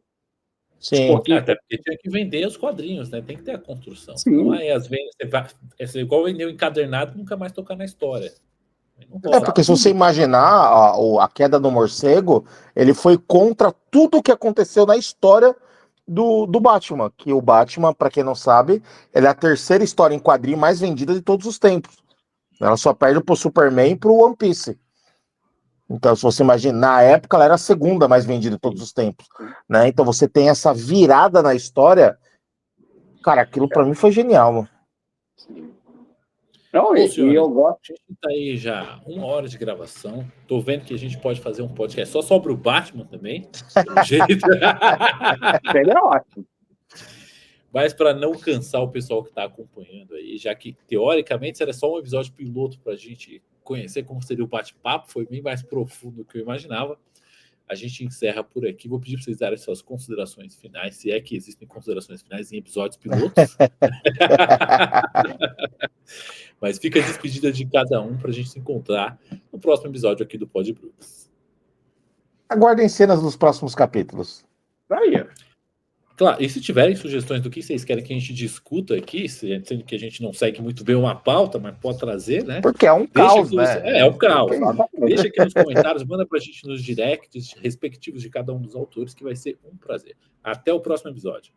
de Sim. pouquinho. Até porque tinha que vender os quadrinhos, né? Tem que ter a construção. Sim. Não é às vezes você vai. É igual vender o encadernado e nunca mais tocar na história. Não rola. Porque se você imaginar a queda do morcego, ele foi contra tudo que aconteceu na história do Batman. Que o Batman, para quem não sabe, ele é a terceira história em quadrinho mais vendida de todos os tempos. Ela só perde pro Superman e pro One Piece. Então, se você imagina, na época ela era a segunda mais vendida de todos os tempos, né? Então você tem essa virada na história, cara, aquilo para mim foi genial, mano. Não, Bom, senhores, eu gosto. a gente tá aí já 1 hora de gravação. Tô vendo que a gente pode fazer um podcast só sobre o Batman também. Pelo jeito. Seria ótimo. Mas para não cansar o pessoal que está acompanhando aí, já que teoricamente era só um episódio piloto para a gente conhecer como seria o bate-papo, foi bem mais profundo do que eu imaginava. A gente encerra por aqui. Vou pedir para vocês darem suas considerações finais, se é que existem considerações finais em episódios pilotos. Mas fica a despedida de cada um para a gente se encontrar no próximo episódio aqui do Pod Brooks. Aguardem cenas dos próximos capítulos. Aí. Claro, e se tiverem sugestões do que vocês querem que a gente discuta aqui, sendo que a gente não segue muito bem uma pauta, mas pode trazer, né? Porque é um caos, né? É um caos. Porque... Deixa aqui nos comentários, manda pra gente nos directs respectivos de cada um dos autores, que vai ser um prazer. Até o próximo episódio.